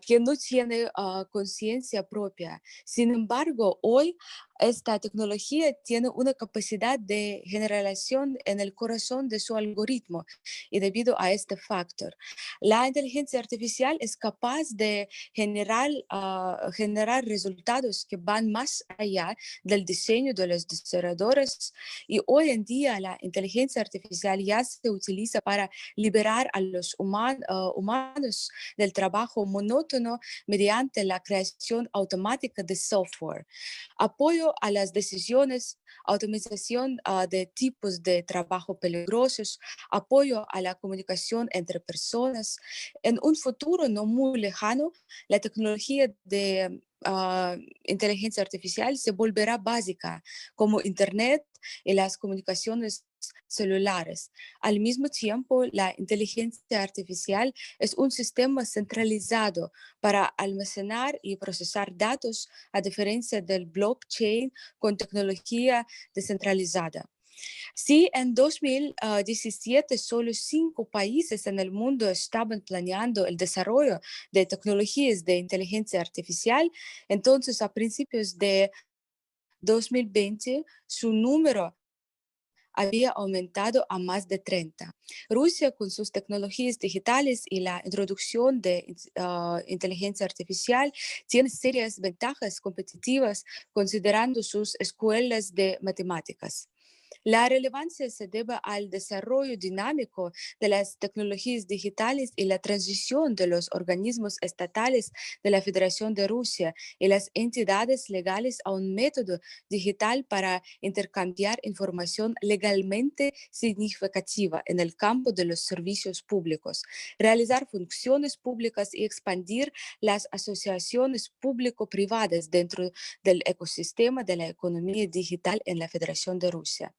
que no tiene conciencia propia. Sin embargo, hoy esta tecnología tiene una capacidad de generalización en el corazón de su algoritmo y debido a este factor, la inteligencia artificial es capaz de generar resultados que van más allá del diseño de los desarrolladores y hoy en día la inteligencia artificial ya se utiliza para liberar a los humanos del trabajo monótono mediante la creación automática de software, apoyo a las decisiones, automatización de tipos de trabajo peligrosos, apoyo a la comunicación entre personas. En un futuro no muy lejano, la tecnología de inteligencia artificial se volverá básica, como Internet y las comunicaciones celulares. Al mismo tiempo, la inteligencia artificial es un sistema centralizado para almacenar y procesar datos, a diferencia del blockchain con tecnología descentralizada. Si en 2017 solo 5 países en el mundo estaban planeando el desarrollo de tecnologías de inteligencia artificial, entonces a principios de 2020 su número había aumentado a más de 30. Rusia, con sus tecnologías digitales y la introducción de inteligencia artificial, tiene serias ventajas competitivas considerando sus escuelas de matemáticas. La relevancia se debe al desarrollo dinámico de las tecnologías digitales y la transición de los organismos estatales de la Federación de Rusia y las entidades legales a un método digital para intercambiar información legalmente significativa en el campo de los servicios públicos, realizar funciones públicas y expandir las asociaciones público-privadas dentro del ecosistema de la economía digital en la Federación de Rusia.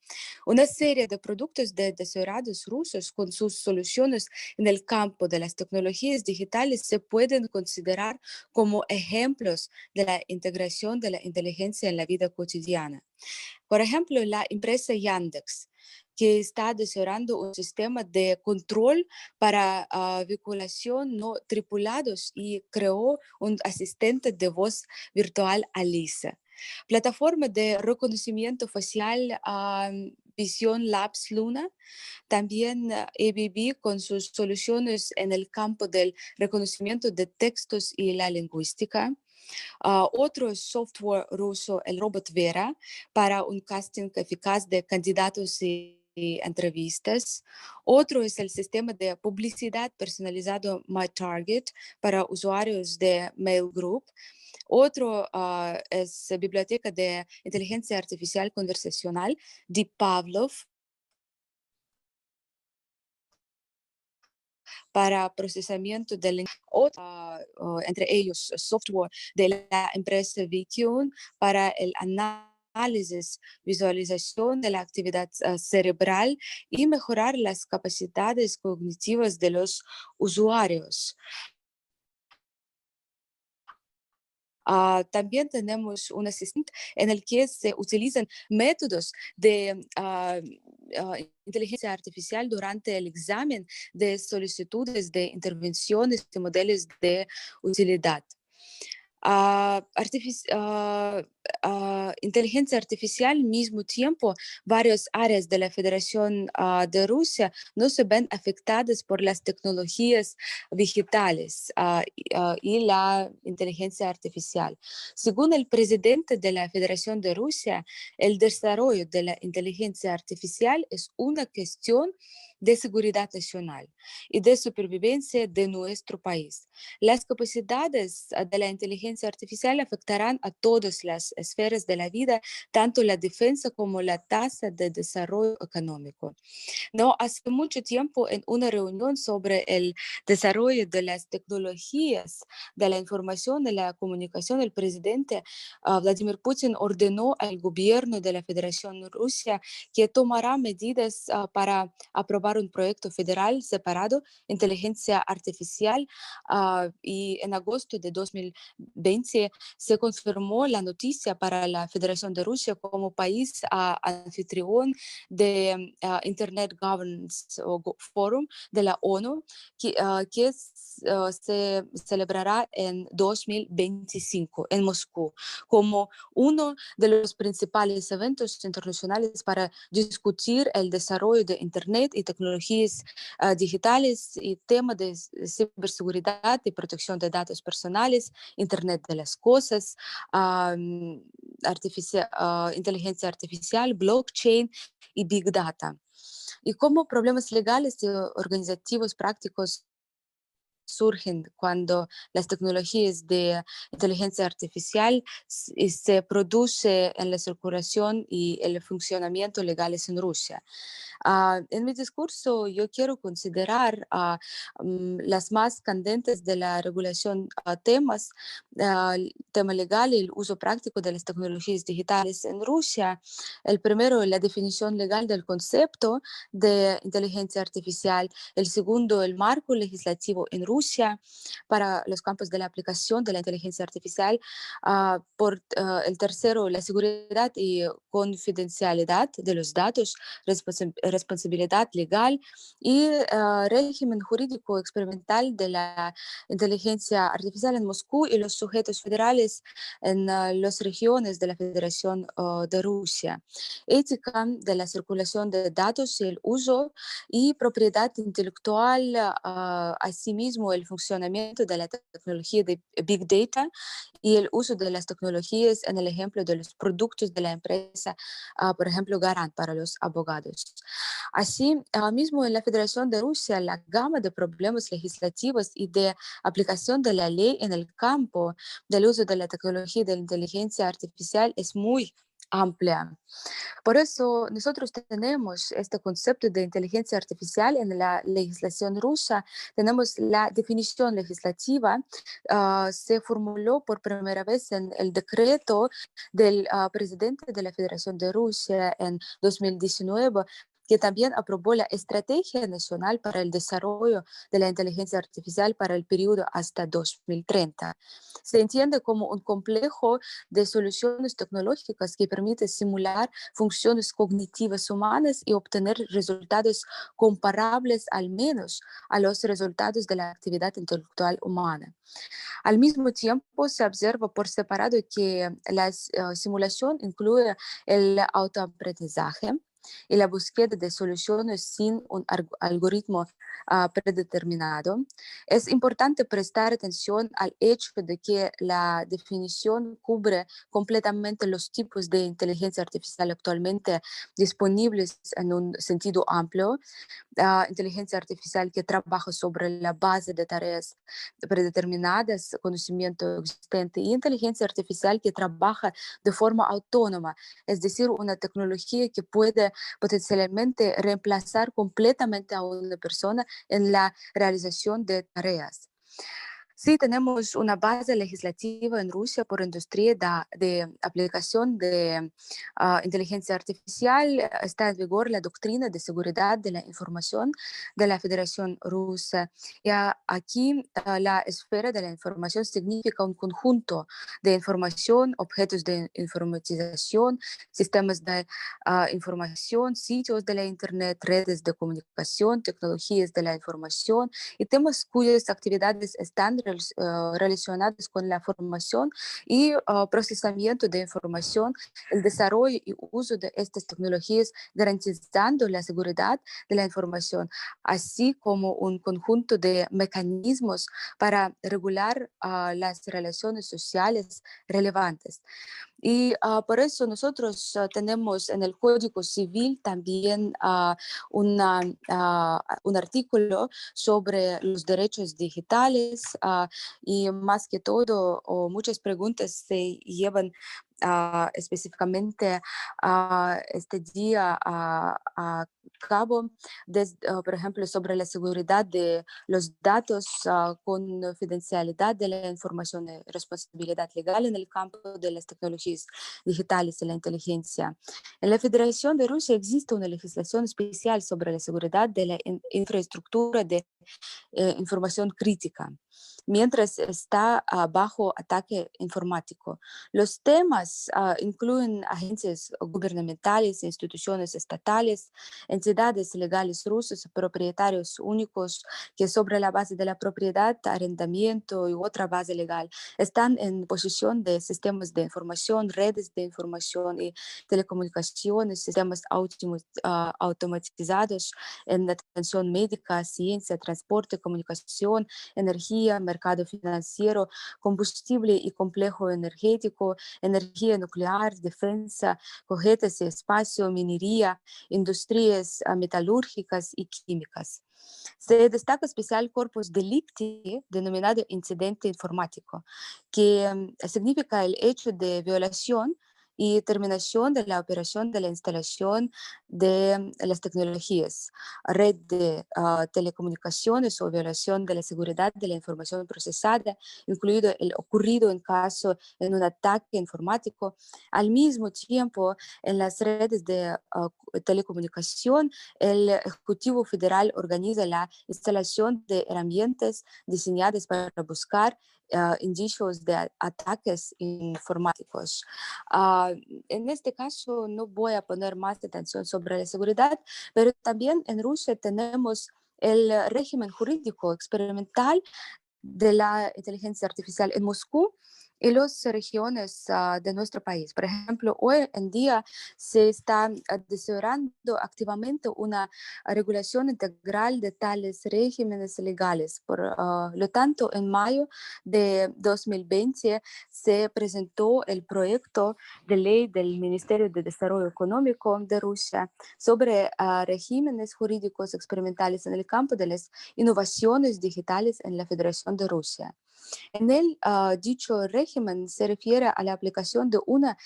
Una serie de productos de desarrollados rusos con sus soluciones en el campo de las tecnologías digitales se pueden considerar como ejemplos de la integración de la inteligencia en la vida cotidiana. Por ejemplo, la empresa Yandex, que está desarrollando un sistema de control para vinculación no tripulados y creó un asistente de voz virtual Alisa. Plataforma de reconocimiento facial Vision Labs Luna, también ABB con sus soluciones en el campo del reconocimiento de textos y la lingüística. Otro software ruso, el robot Vera, para un casting eficaz de candidatos y entrevistas. Otro es el sistema de publicidad personalizado MyTarget para usuarios de Mail Group. Otro es biblioteca de inteligencia artificial conversacional Deep Pavlov para procesamiento del entre ellos software de la empresa VQN para el análisis, visualización de la actividad cerebral y mejorar las capacidades cognitivas de los usuarios. También tenemos un asistente en el que se utilizan métodos de inteligencia artificial durante el examen de solicitudes de intervenciones de modelos de utilidad. Inteligencia artificial, al mismo tiempo, varias áreas de la Federación de Rusia no se ven afectadas por las tecnologías digitales y la inteligencia artificial. Según el presidente de la Federación de Rusia, el desarrollo de la inteligencia artificial es una cuestión de seguridad nacional y de supervivencia de nuestro país. Las capacidades de la inteligencia artificial afectarán a todas las esferas de la vida, tanto la defensa como la tasa de desarrollo económico. No hace mucho tiempo, en una reunión sobre el desarrollo de las tecnologías de la información y la comunicación, el presidente Vladimir Putin ordenó al gobierno de la Federación Rusa que tomará medidas para aprobar un proyecto federal separado, inteligencia artificial, y en agosto de 2020 se confirmó la noticia para la Federación de Rusia como país anfitrión de Internet Governance Forum de la ONU, que se celebrará en 2025 en Moscú, como uno de los principales eventos internacionales para discutir el desarrollo de Internet y tecnologías digitales y temas de ciberseguridad y protección de datos personales, Internet de las cosas, inteligencia artificial, blockchain y Big Data. Y como problemas legales y organizativos prácticos surgen cuando las tecnologías de inteligencia artificial se produce en la circulación y el funcionamiento legales en Rusia. En mi discurso yo quiero considerar las más candentes de la regulación temas, el tema legal y el uso práctico de las tecnologías digitales en Rusia. El primero, la definición legal del concepto de inteligencia artificial. El segundo, el marco legislativo en Rusia para los campos de la aplicación de la inteligencia artificial. El tercero, la seguridad y confidencialidad de los datos, responsabilidad legal y régimen jurídico experimental de la inteligencia artificial en Moscú y los sujetos federales en las regiones de la Federación de Rusia. Ética de la circulación de datos y el uso y propiedad intelectual, asimismo el funcionamiento de la tecnología de Big Data y el uso de las tecnologías en el ejemplo de los productos de la empresa, por ejemplo, Garant para los abogados. Así mismo en la Federación de Rusia, la gama de problemas legislativos y de aplicación de la ley en el campo del uso de la tecnología de la inteligencia artificial es muy amplia. Por eso nosotros tenemos este concepto de inteligencia artificial en la legislación rusa. Tenemos la definición legislativa, se formuló por primera vez en el decreto del presidente de la Federación de Rusia en 2019, que también aprobó la Estrategia Nacional para el Desarrollo de la Inteligencia Artificial para el periodo hasta 2030. Se entiende como un complejo de soluciones tecnológicas que permite simular funciones cognitivas humanas y obtener resultados comparables al menos a los resultados de la actividad intelectual humana. Al mismo tiempo, se observa por separado que la simulación incluye el autoaprendizaje y la búsqueda de soluciones sin un algoritmo predeterminado. Es importante prestar atención al hecho de que la definición cubre completamente los tipos de inteligencia artificial actualmente disponibles en un sentido amplio. Inteligencia artificial que trabaja sobre la base de tareas predeterminadas, conocimiento existente, y inteligencia artificial que trabaja de forma autónoma, es decir, una tecnología que puede potencialmente reemplazar completamente a una persona en la realización de tareas. Sí, tenemos una base legislativa en Rusia por industria de aplicación de inteligencia artificial. Está en vigor la doctrina de seguridad de la información de la Federación Rusa. Aquí la esfera de la información significa un conjunto de información, objetos de informatización, sistemas de información, sitios de la Internet, redes de comunicación, tecnologías de la información y temas cuyas actividades están relacionadas con la formación y procesamiento de información, el desarrollo y uso de estas tecnologías, garantizando la seguridad de la información, así como un conjunto de mecanismos para regular las relaciones sociales relevantes. Y por eso nosotros tenemos en el Código Civil también un artículo sobre los derechos digitales y más que todo muchas preguntas se llevan específicamente este día a cabo, por ejemplo, sobre la seguridad de los datos, confidencialidad de la información y responsabilidad legal en el campo de las tecnologías digitales y la inteligencia. En la Federación de Rusia existe una legislación especial sobre la seguridad de la infraestructura de información crítica, mientras está bajo ataque informático. Los temas incluyen agencias gubernamentales, instituciones estatales, entidades legales rusas, propietarios únicos que sobre la base de la propiedad, arrendamiento y otra base legal están en posesión de sistemas de información, redes de información y telecomunicaciones, sistemas automatizados en atención médica, ciencia, transporte, comunicación, energía, mercado financiero, combustible y complejo energético, energía nuclear, defensa, cohetes y espacio, minería, industrias metalúrgicas y químicas. Se destaca especial corpus delicti denominado incidente informático, que significa el hecho de violación y terminación de la operación de la instalación de las tecnologías, red de telecomunicaciones o violación de la seguridad de la información procesada, incluido el ocurrido en un ataque informático. Al mismo tiempo, en las redes de telecomunicación, el Ejecutivo Federal organiza la instalación de herramientas diseñadas para buscar indicios de ataques informáticos. En este caso no voy a poner más atención sobre la seguridad, pero también en Rusia tenemos el régimen jurídico experimental de la inteligencia artificial en Moscú y las regiones de nuestro país. Por ejemplo, hoy en día se está desarrollando activamente una regulación integral de tales regímenes legales. Por lo tanto, en mayo de 2020 se presentó el proyecto de ley del Ministerio de Desarrollo Económico de Rusia sobre regímenes jurídicos experimentales en el campo de las innovaciones digitales en la Federación de Rusia. En él, dicho régimen se refiere a la aplicación de una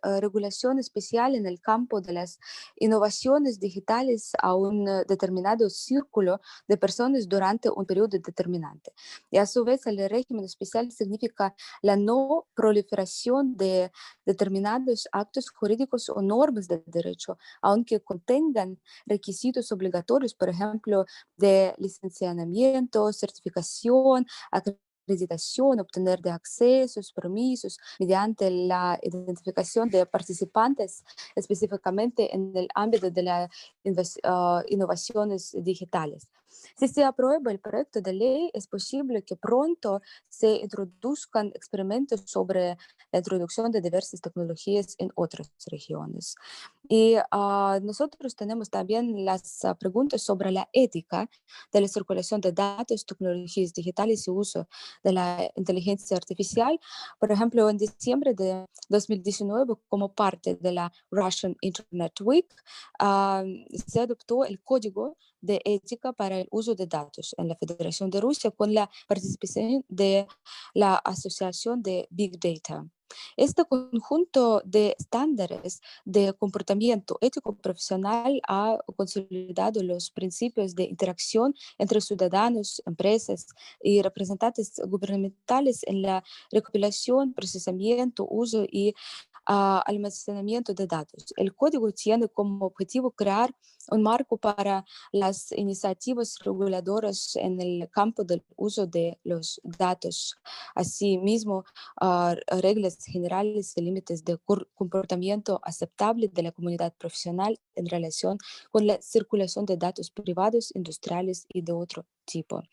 regulación especial en el campo de las innovaciones digitales a un determinado círculo de personas durante un periodo determinante. Y a su vez, el régimen especial significa la no proliferación de determinados actos jurídicos o normas de derecho, aunque contengan requisitos obligatorios, por ejemplo, de licenciamiento, certificación, acreditación, obtener de accesos, permisos, mediante la identificación de participantes, específicamente en el ámbito de las innovaciones digitales. Si se aprueba el proyecto de ley, es posible que pronto se introduzcan experimentos sobre la introducción de diversas tecnologías en otras regiones. Y nosotros tenemos también las preguntas sobre la ética de la circulación de datos, tecnologías digitales y uso de la inteligencia artificial. Por ejemplo, en diciembre de 2019, como parte de la Russian Internet Week, se adoptó el Código de Ética para el Uso de Datos en la Federación de Rusia con la participación de la Asociación de Big Data. Este conjunto de estándares de comportamiento ético profesional ha consolidado los principios de interacción entre ciudadanos, empresas y representantes gubernamentales en la recopilación, procesamiento, uso y almacenamiento de datos. El código tiene como objetivo crear un marco para las iniciativas reguladoras en el campo del uso de los datos. Asimismo, reglas generales y límites de comportamiento aceptable de la comunidad profesional en relación con la circulación de datos privados, industriales y de otro tipo.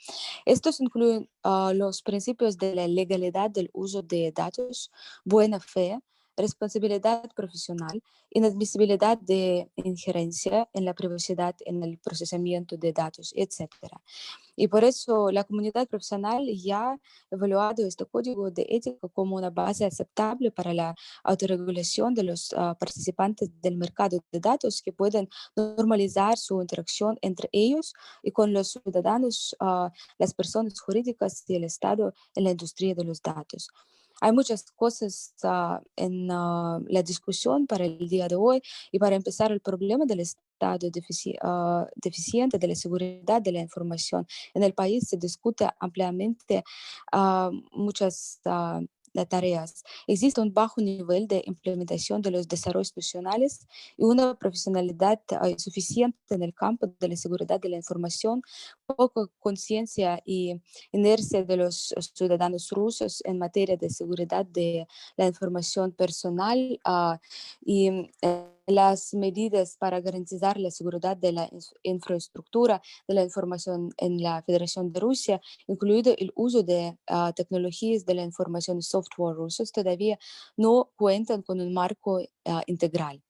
Estos incluyen los principios de la legalidad del uso de datos, buena fe, responsabilidad profesional, inadmisibilidad de injerencia en la privacidad en el procesamiento de datos, etc. Y por eso la comunidad profesional ya ha evaluado este código de ética como una base aceptable para la autorregulación de los participantes del mercado de datos que pueden normalizar su interacción entre ellos y con los ciudadanos, las personas jurídicas y el Estado en la industria de los datos. Hay muchas cosas en la discusión para el día de hoy y para empezar el problema del estado deficiente de la seguridad de la información en el país se discute ampliamente muchas tareas. Existe un bajo nivel de implementación de los desarrollos institucionales y una profesionalidad suficiente en el campo de la seguridad de la información, poca conciencia y inercia de los ciudadanos rusos en materia de seguridad de la información personal y las medidas para garantizar la seguridad de la infraestructura de la información en la Federación de Rusia, incluido el uso de tecnologías de la información y software rusos, todavía no cuentan con un marco integral.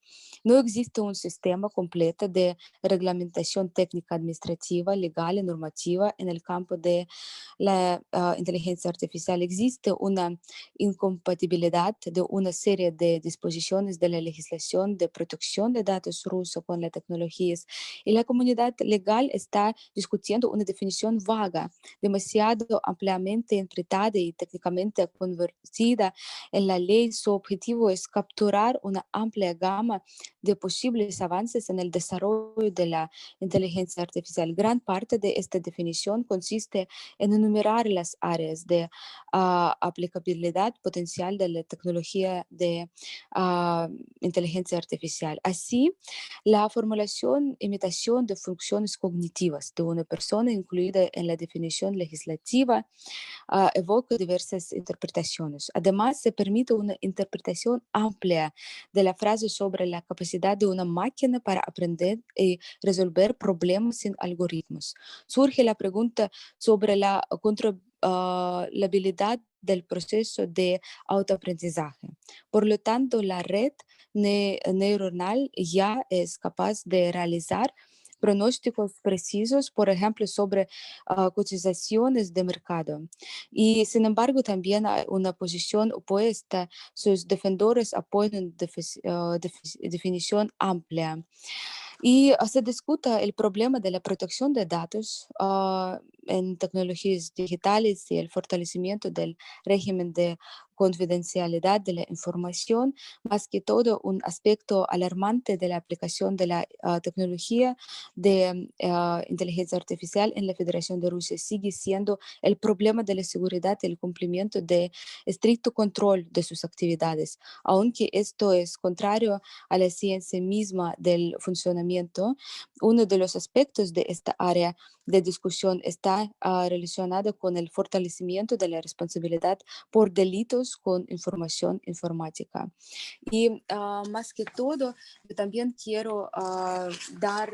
No existe un sistema completo de reglamentación técnica administrativa, legal y normativa en el campo de la inteligencia artificial. Existe una incompatibilidad de una serie de disposiciones de la legislación de protección de datos rusa con las tecnologías y la comunidad legal está discutiendo una definición vaga, demasiado ampliamente interpretada y técnicamente convertida en la ley. Su objetivo es capturar una amplia gama de posibles avances en el desarrollo de la inteligencia artificial. Gran parte de esta definición consiste en enumerar las áreas de aplicabilidad potencial de la tecnología de inteligencia artificial. Así, la formulación, imitación de funciones cognitivas de una persona incluida en la definición legislativa evoca diversas interpretaciones. Además, se permite una interpretación amplia de la frase sobre la capacidad de una máquina para aprender y resolver problemas sin algoritmos. Surge la pregunta sobre la controlabilidad del proceso de autoaprendizaje. Por lo tanto, la red neuronal ya es capaz de realizar pronósticos precisos, por ejemplo, sobre cotizaciones de mercado. Y sin embargo, también hay una posición opuesta. Sus defensores apoyan definición amplia. Y se discuta el problema de la protección de datos en tecnologías digitales y el fortalecimiento del régimen de confidencialidad de la información, más que todo un aspecto alarmante de la aplicación de la tecnología de inteligencia artificial en la Federación de Rusia sigue siendo el problema de la seguridad y el cumplimiento de estricto control de sus actividades, aunque esto es contrario a la ciencia misma del funcionamiento. Uno de los aspectos de esta área de discusión está relacionado con el fortalecimiento de la responsabilidad por delitos con información informática. Y más que todo, yo también quiero dar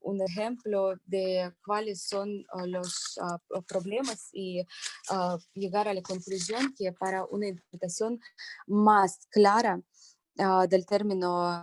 un ejemplo de cuáles son los problemas y llegar a la conclusión que para una interpretación más clara del término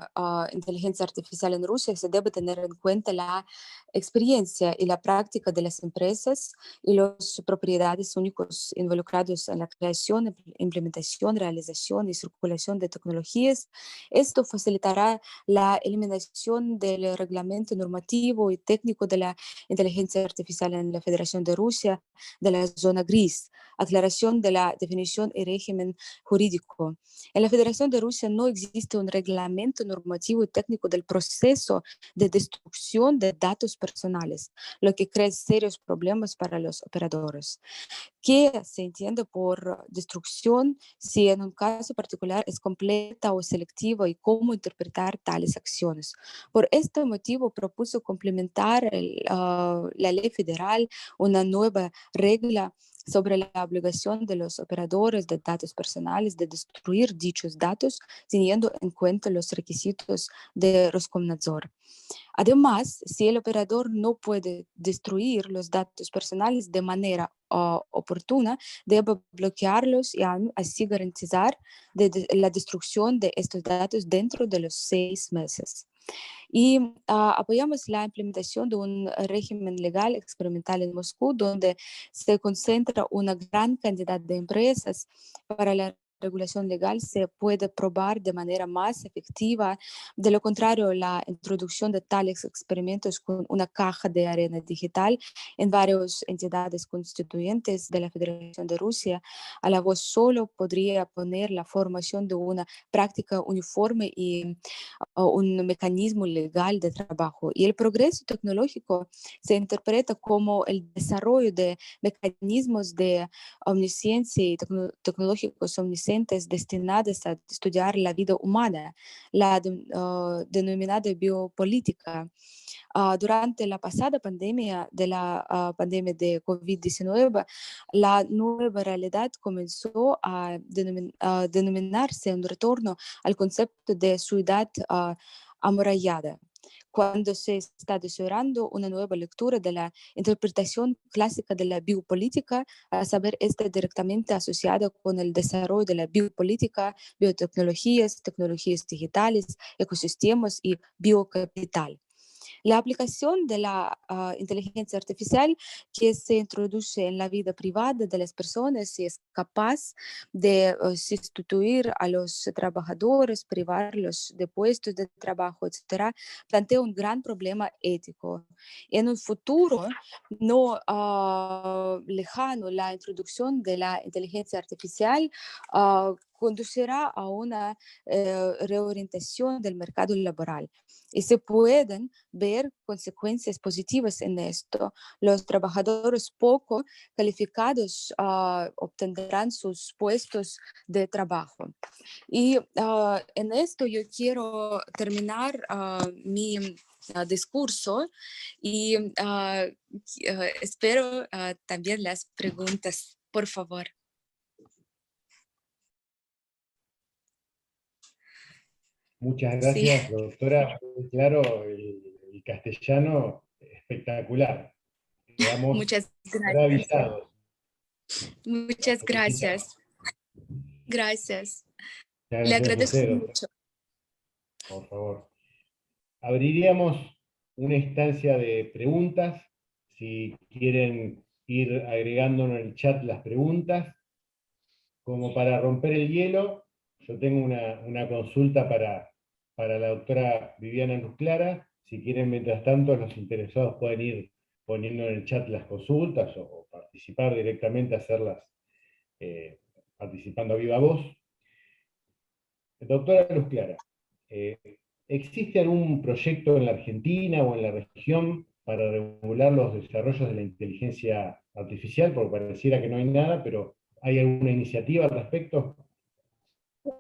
inteligencia artificial en Rusia, se debe tener en cuenta la experiencia y la práctica de las empresas y los propietarios únicos involucrados en la creación, implementación, realización y circulación de tecnologías. Esto facilitará la eliminación del reglamento normativo y técnico de la inteligencia artificial en la Federación de Rusia, de la zona gris, aclaración de la definición y régimen jurídico. En la Federación de Rusia no existe un reglamento normativo y técnico del proceso de destrucción de datos personales, lo que crea serios problemas para los operadores. ¿Qué se entiende por destrucción? Si en un caso particular es completa o selectiva y cómo interpretar tales acciones. Por este motivo propuso complementar la ley federal una nueva regla sobre la obligación de los operadores de datos personales de destruir dichos datos teniendo en cuenta los requisitos de Roskomnadzor. Además, si el operador no puede destruir los datos personales de manera oportuna, debe bloquearlos y así garantizar la destrucción de estos datos dentro de los 6 meses. Y apoyamos la implementación de un régimen legal experimental en Moscú, donde se concentra una gran cantidad de empresas para la regulación legal se puede probar de manera más efectiva. De lo contrario, la introducción de tales experimentos con una caja de arena digital en varias entidades constituyentes de la Federación de Rusia a la voz solo podría poner la formación de una práctica uniforme y un mecanismo legal de trabajo. Y el progreso tecnológico se interpreta como el desarrollo de mecanismos de omnisciencia y tecnológicos omniscientes destinados a estudiar la vida humana, la denominada biopolítica. Durante la pasada pandemia de la pandemia de COVID-19, la nueva realidad comenzó a denominarse un retorno al concepto de ciudad amurallada, cuando se está desarrollando una nueva lectura de la interpretación clásica de la biopolítica, a saber, está directamente asociada con el desarrollo de la biopolítica, biotecnologías, tecnologías digitales, ecosistemas y biocapital. La aplicación de la inteligencia artificial que se introduce en la vida privada de las personas y es capaz de sustituir a los trabajadores, privarlos de puestos de trabajo, etcétera, plantea un gran problema ético. En un futuro no lejano, la introducción de la inteligencia artificial conducirá a una reorientación del mercado laboral. Y se pueden ver consecuencias positivas en esto. Los trabajadores poco calificados obtendrán sus puestos de trabajo. Y en esto yo quiero terminar mi discurso y espero también las preguntas, por favor. Muchas gracias, Sí. doctora. Claro, el castellano espectacular. Quedamos Muchas gracias. maravillados. Muchas gracias. Gracias. Le Muchas gracias a agradezco usted, doctora. mucho. Por favor. Abriríamos una instancia de preguntas. Si quieren ir agregándonos en el chat las preguntas, como para romper el hielo, yo tengo una consulta para la doctora Viviana Rusclara. Si quieren, mientras tanto, los interesados pueden ir poniendo en el chat las consultas o participar directamente, hacerlas participando a viva voz. Doctora Rusclara, ¿existe algún proyecto en la Argentina o en la región para regular los desarrollos de la inteligencia artificial? Porque pareciera que no hay nada, pero ¿hay alguna iniciativa al respecto?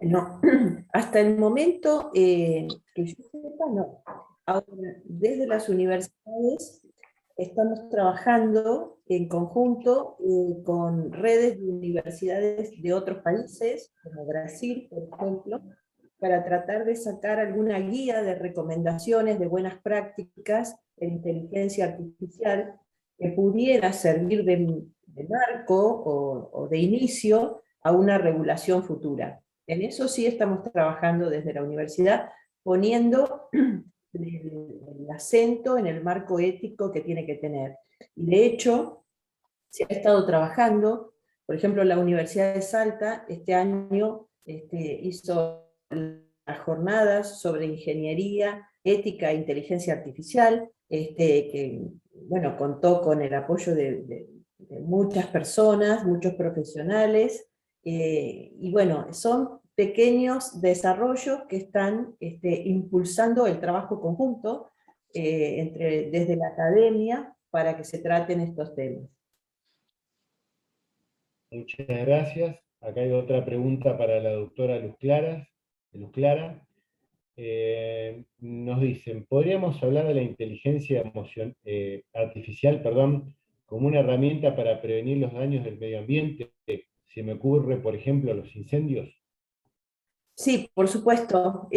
No, hasta el momento, que yo sepa, no. Ahora, desde las universidades estamos trabajando en conjunto con redes de universidades de otros países, como Brasil, por ejemplo, para tratar de sacar alguna guía de recomendaciones de buenas prácticas en inteligencia artificial que pudiera servir de marco o de inicio a una regulación futura. En eso sí estamos trabajando desde la universidad, poniendo el acento en el marco ético que tiene que tener. Y de hecho, se ha estado trabajando, por ejemplo, la Universidad de Salta este año hizo las jornadas sobre ingeniería, ética e inteligencia artificial, que bueno, contó con el apoyo de muchas personas, muchos profesionales, y bueno, son pequeños desarrollos que están impulsando el trabajo conjunto desde la academia para que se traten estos temas. Muchas gracias. Acá hay otra pregunta para la doctora Luz Clara. Nos dicen, ¿podríamos hablar de la inteligencia artificial, como una herramienta para prevenir los daños del medio ambiente? Se me ocurre, por ejemplo, los incendios. Sí, por supuesto.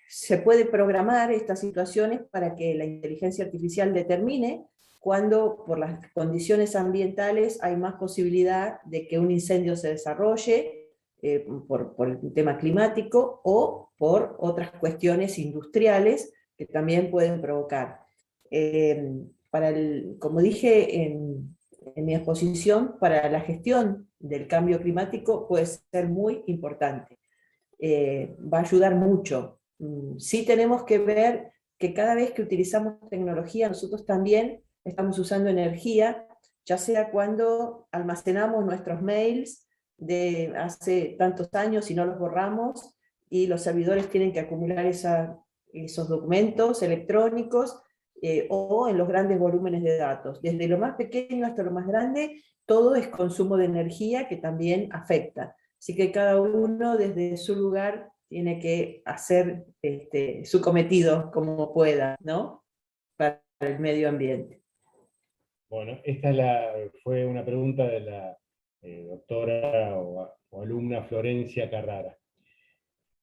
Se puede programar estas situaciones para que la inteligencia artificial determine cuando por las condiciones ambientales hay más posibilidad de que un incendio se desarrolle por el tema climático o por otras cuestiones industriales que también pueden provocar. Como dije en mi exposición, para la gestión del cambio climático puede ser muy importante. Va a ayudar mucho. Sí tenemos que ver que cada vez que utilizamos tecnología, nosotros también estamos usando energía, ya sea cuando almacenamos nuestros mails de hace tantos años y no los borramos, y los servidores tienen que acumular esos documentos electrónicos, o en los grandes volúmenes de datos. Desde lo más pequeño hasta lo más grande, todo es consumo de energía que también afecta. Así que cada uno desde su lugar tiene que hacer su cometido como pueda, ¿no? Para el medio ambiente. Bueno, esta fue una pregunta de la doctora o alumna Florencia Carrara.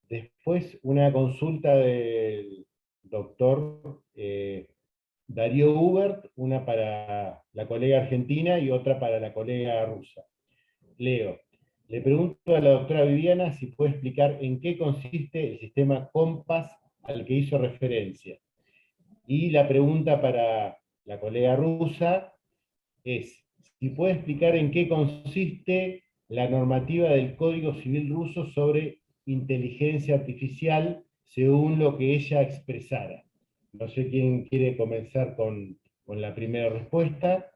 Después una consulta del doctor Darío Hubert, una para la colega argentina y otra para la colega rusa. Leo, le pregunto a la doctora Viviana si puede explicar en qué consiste el sistema COMPAS al que hizo referencia. Y la pregunta para la colega rusa es si puede explicar en qué consiste la normativa del Código Civil ruso sobre inteligencia artificial según lo que ella expresara. No sé quién quiere comenzar con la primera respuesta.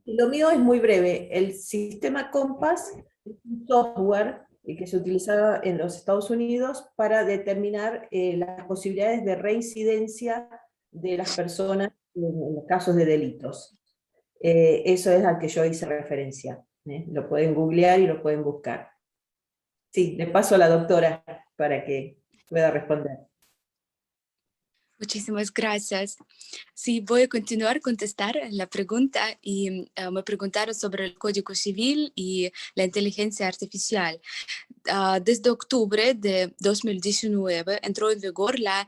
Lo mío es muy breve. El sistema COMPAS es un software que se utilizaba en los Estados Unidos para determinar las posibilidades de reincidencia de las personas en los casos de delitos. Eso es al que yo hice referencia. Lo pueden googlear y lo pueden buscar. Sí, le paso a la doctora para que pueda responder. Muchísimas gracias. Sí, voy a continuar a contestar la pregunta y me preguntaron sobre el Código Civil y la inteligencia artificial. Desde octubre de 2019 entró en vigor la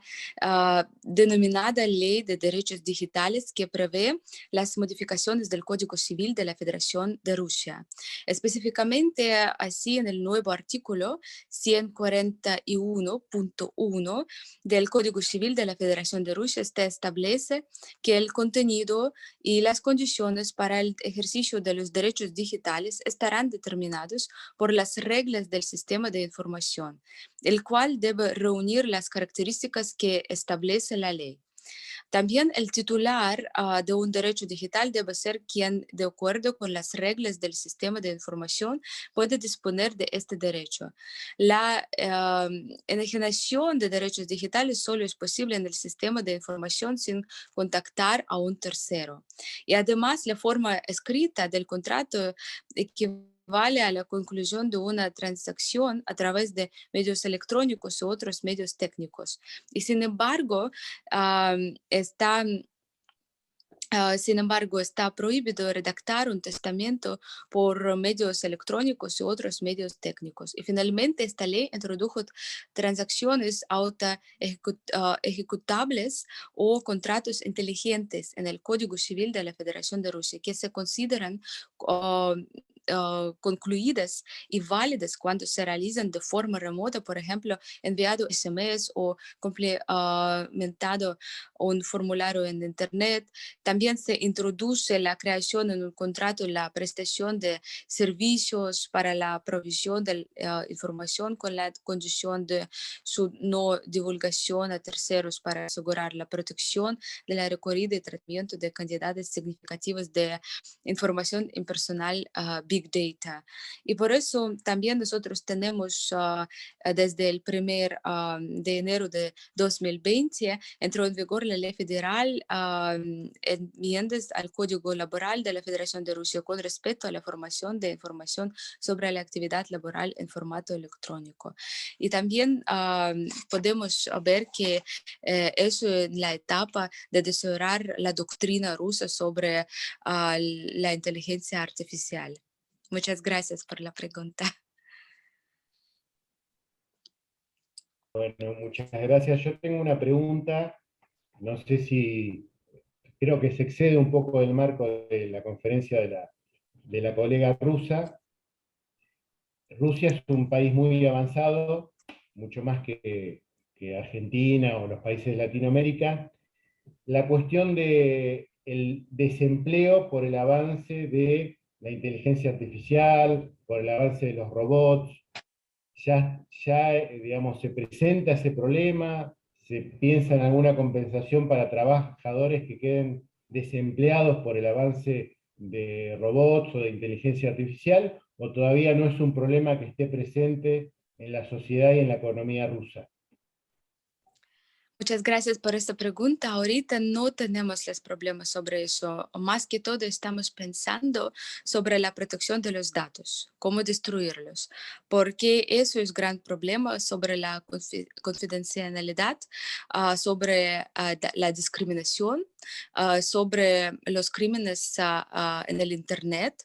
denominada Ley de Derechos Digitales que prevé las modificaciones del Código Civil de la Federación de Rusia. Específicamente así en el nuevo artículo 141.1 del Código Civil de la Federación de Rusia se establece que el contenido y las condiciones para el ejercicio de los derechos digitales estarán determinados por las reglas del sistema de información, el cual debe reunir las características que establece la ley. También el titular de un derecho digital debe ser quien, de acuerdo con las reglas del sistema de información, puede disponer de este derecho. La enajenación de derechos digitales solo es posible en el sistema de información sin contactar a un tercero. Y además, la forma escrita del contrato equivale a la conclusión de una transacción a través de medios electrónicos u otros medios técnicos. Y sin embargo, está prohibido redactar un testamento por medios electrónicos y otros medios técnicos. Y finalmente, esta ley introdujo transacciones ejecutables o contratos inteligentes en el Código Civil de la Federación de Rusia, que se consideran concluidas y válidas cuando se realizan de forma remota, por ejemplo, enviado SMS o complementado un formulario en Internet. También se introduce la creación en un contrato, la prestación de servicios para la provisión de información con la condición de su no divulgación a terceros para asegurar la protección de la recogida y tratamiento de cantidades significativas de información impersonal, Big Data. Y por eso también nosotros tenemos desde el 1 de enero de 2020 entró en vigor la ley federal enmiendas al Código Laboral de la Federación de Rusia con respecto a la formación de información sobre la actividad laboral en formato electrónico. Y también podemos ver que eso en la etapa de desarrollar la doctrina rusa sobre la inteligencia artificial. Muchas gracias por la pregunta. Bueno, muchas gracias. Yo tengo una pregunta, no sé si, creo que se excede un poco del marco de la conferencia de la colega rusa. Rusia es un país muy avanzado, mucho más que Argentina o los países de Latinoamérica. La cuestión del desempleo por el avance de la inteligencia artificial, por el avance de los robots, digamos, se presenta ese problema, se piensa en alguna compensación para trabajadores que queden desempleados por el avance de robots o de inteligencia artificial, o todavía no es un problema que esté presente en la sociedad y en la economía rusa. Muchas gracias por esta pregunta. Ahorita no tenemos los problemas sobre eso. Más que todo estamos pensando sobre la protección de los datos, cómo destruirlos, porque eso es gran problema sobre la confidencialidad, sobre la discriminación, sobre los crímenes en el Internet,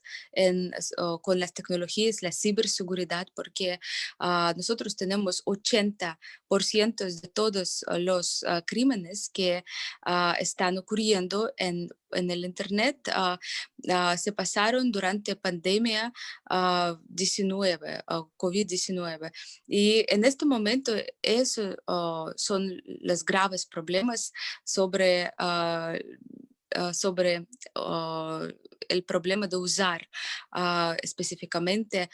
con las tecnologías, la ciberseguridad, porque nosotros tenemos 80% de todos los crímenes que están ocurriendo en el Internet se pasaron durante pandemia 19, COVID-19. Y en este momento eso son los graves problemas sobre el problema de usar específicamente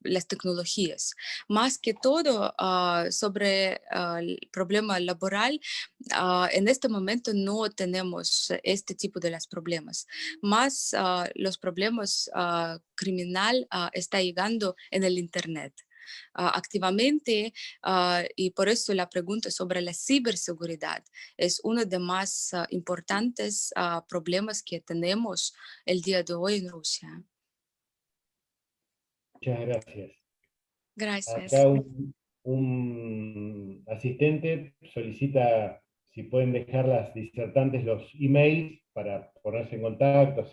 las tecnologías. Más que todo sobre el problema laboral, en este momento no tenemos este tipo de los problemas. Más los problemas criminal está llegando en el Internet. Activamente y por eso la pregunta sobre la ciberseguridad es uno de los más importantes problemas que tenemos el día de hoy en Rusia. Muchas gracias. Gracias. Acá un asistente solicita si pueden dejar las disertantes los emails para ponerse en contacto,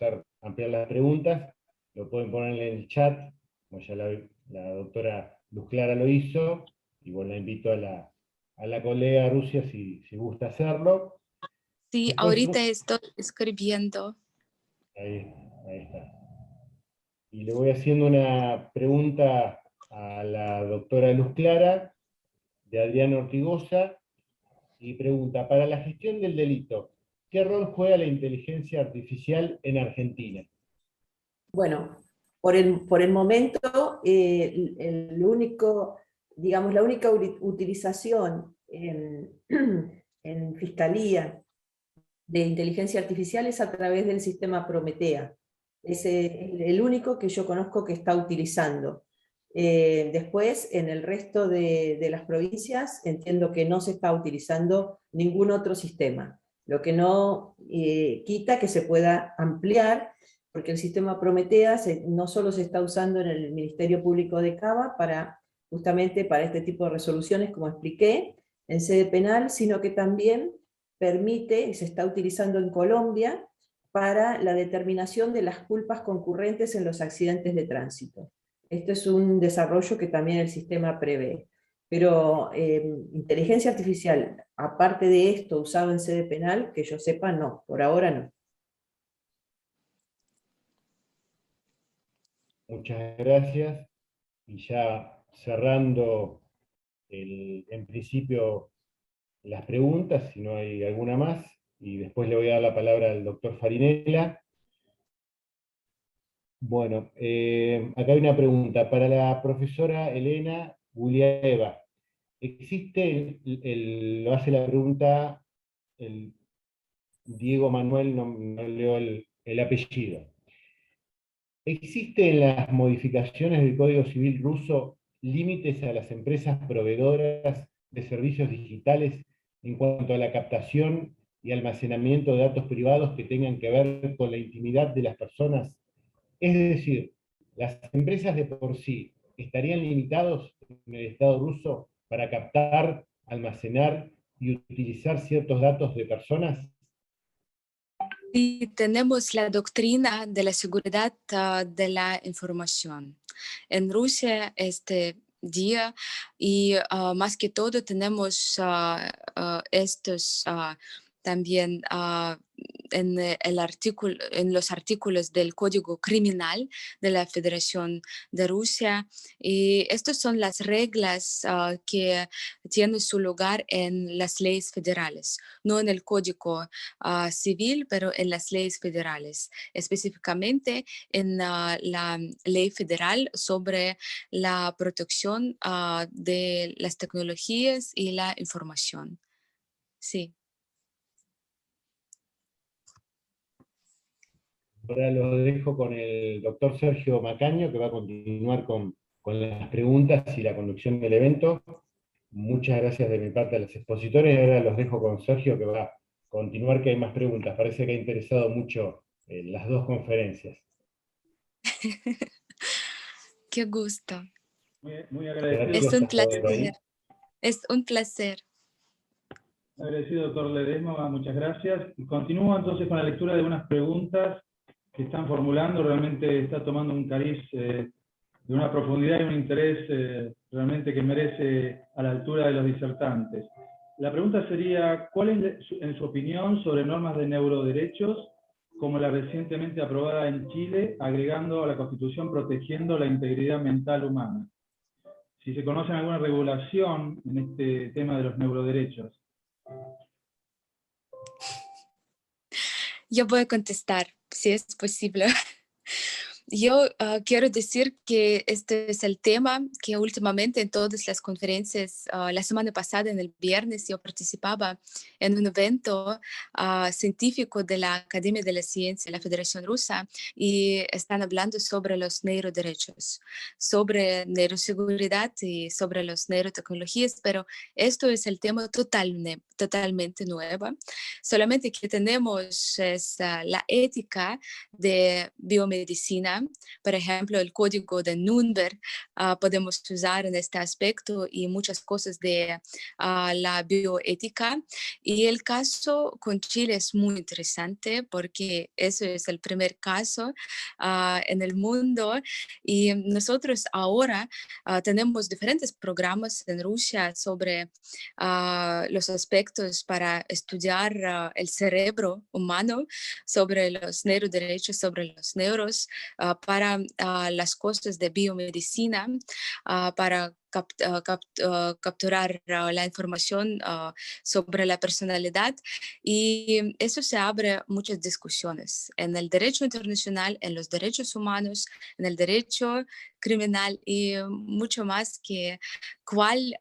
ampliar las preguntas. Lo pueden poner en el chat, como ya la doctora Luz Clara lo hizo, y bueno, la invito a la colega Rusia si gusta hacerlo. Sí, Después, ahorita estoy escribiendo. Ahí está. Y le voy haciendo una pregunta a la doctora Luz Clara, de Adriana Ortigosa, y pregunta, para la gestión del delito, ¿qué rol juega la inteligencia artificial en Argentina? Bueno, por el momento, el único, digamos, la única utilización en Fiscalía de inteligencia artificial es a través del sistema Prometea. Es el único que yo conozco que está utilizando. Después, en el resto de las provincias, entiendo que no se está utilizando ningún otro sistema, lo que no quita que se pueda ampliar, porque el sistema Prometea no solo se está usando en el Ministerio Público de Cava justamente para este tipo de resoluciones, como expliqué, en sede penal, sino que también permite, y se está utilizando en Colombia, para la determinación de las culpas concurrentes en los accidentes de tránsito. Esto es un desarrollo que también el sistema prevé. Pero inteligencia artificial, aparte de esto, usado en sede penal, que yo sepa, no, por ahora no. Muchas gracias. Y ya cerrando en principio las preguntas, si no hay alguna más, y después le voy a dar la palabra al doctor Farinella. Bueno, acá hay una pregunta para la profesora Elena Guliaeva. Existe, lo hace la pregunta el Diego Manuel, no leo el apellido. ¿Existe en las modificaciones del Código Civil ruso límites a las empresas proveedoras de servicios digitales en cuanto a la captación y almacenamiento de datos privados que tengan que ver con la intimidad de las personas? Es decir, las empresas de por sí estarían limitados en el Estado ruso para captar, almacenar y utilizar ciertos datos de personas. Y tenemos la doctrina de la seguridad de la información. En Rusia este día y más que todo tenemos estos también en los artículos del Código Criminal de la Federación de Rusia. Y estas son las reglas que tienen su lugar en las leyes federales, no en el Código Civil, pero en las leyes federales, específicamente en la ley federal sobre la protección de las tecnologías y la información. Sí. Ahora lo dejo con el doctor Sergio Macaño, que va a continuar con las preguntas y la conducción del evento. Muchas gracias de mi parte a los expositores. Ahora los dejo con Sergio, que va a continuar, que hay más preguntas. Parece que ha interesado mucho las dos conferencias. Qué gusto. Muy agradecido. Es un placer. Es un placer. Agradecido, doctor Ledesma, muchas gracias. Continúo entonces con la lectura de unas preguntas que están formulando. Realmente está tomando un cariz de una profundidad y un interés realmente que merece a la altura de los disertantes. La pregunta sería, ¿cuál es, en su opinión, sobre normas de neuroderechos, como la recientemente aprobada en Chile, agregando a la Constitución protegiendo la integridad mental humana? Si se conoce alguna regulación en este tema de los neuroderechos. Yo voy a contestar, si es posible. Yo quiero decir que este es el tema que últimamente en todas las conferencias, la semana pasada, en el viernes, yo participaba en un evento científico de la Academia de la Ciencia, la Federación Rusa, y están hablando sobre los neuroderechos, sobre neuroseguridad y sobre las neurotecnologías, pero esto es el tema totalmente nuevo. Solamente que tenemos la ética de biomedicina. Por ejemplo, el código de Nuremberg podemos usar en este aspecto y muchas cosas de la bioética. Y el caso con Chile es muy interesante porque ese es el primer caso en el mundo y nosotros ahora tenemos diferentes programas en Rusia sobre los aspectos para estudiar el cerebro humano, sobre los neuroderechos, sobre los neuros, para las cosas de biomedicina, para capturar la información sobre la personalidad, y eso se abre muchas discusiones en el derecho internacional, en los derechos humanos, en el derecho criminal y mucho más, que cuál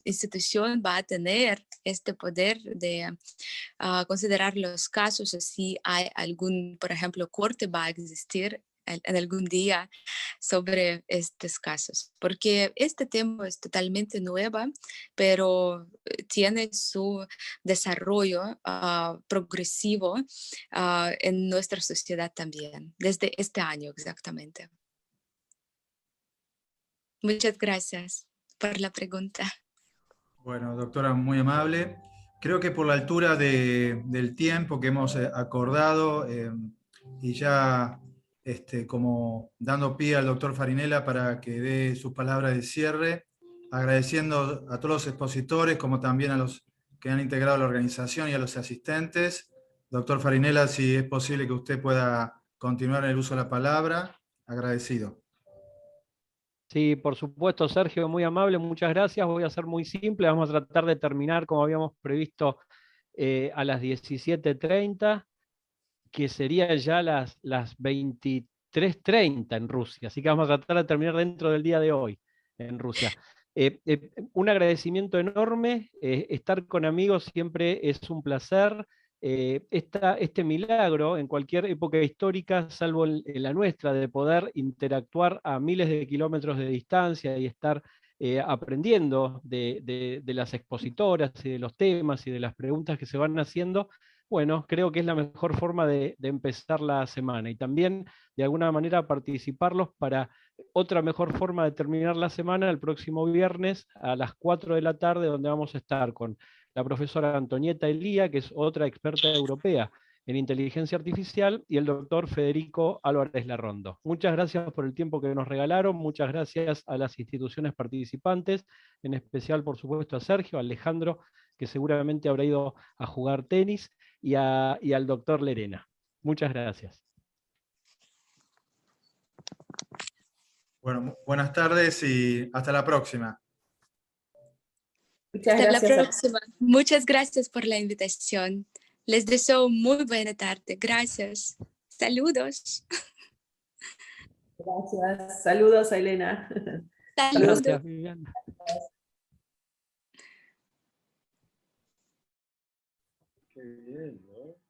institución va a tener este poder de considerar los casos, si hay algún, por ejemplo, corte va a existir en algún día sobre estos casos, porque este tema es totalmente nuevo, pero tiene su desarrollo progresivo en nuestra sociedad también, desde este año exactamente. Muchas gracias por la pregunta. Bueno, doctora, muy amable. Creo que por la altura del tiempo que hemos acordado y ya como dando pie al doctor Farinella para que dé sus palabras de cierre, agradeciendo a todos los expositores como también a los que han integrado la organización y a los asistentes. Doctor Farinella, si es posible que usted pueda continuar en el uso de la palabra, agradecido. Sí, por supuesto, Sergio, muy amable, muchas gracias. Voy a ser muy simple, vamos a tratar de terminar como habíamos previsto a las 17:30, que serían ya las 23:30 en Rusia. Así que vamos a tratar de terminar dentro del día de hoy en Rusia. Un agradecimiento enorme, estar con amigos siempre es un placer. Este milagro en cualquier época histórica, salvo en la nuestra, de poder interactuar a miles de kilómetros de distancia y estar aprendiendo de las expositoras y de los temas y de las preguntas que se van haciendo, bueno, creo que es la mejor forma de empezar la semana y también de alguna manera participarlos para otra mejor forma de terminar la semana el próximo viernes a las 4 de la tarde, donde vamos a estar con la profesora Antonieta Elía, que es otra experta europea en inteligencia artificial, y el doctor Federico Álvarez Larrondo. Muchas gracias por el tiempo que nos regalaron, muchas gracias a las instituciones participantes, en especial, por supuesto, a Sergio, a Alejandro, que seguramente habrá ido a jugar tenis, y al doctor Lerena. Muchas gracias. Bueno, buenas tardes y hasta la próxima. Muchas Hasta la gracias. próxima. Muchas gracias por la invitación. Les deseo muy buena tarde. Gracias. Saludos. Gracias. Saludos a Elena. Saludos. Gracias, Viviana. Qué bien, ¿no?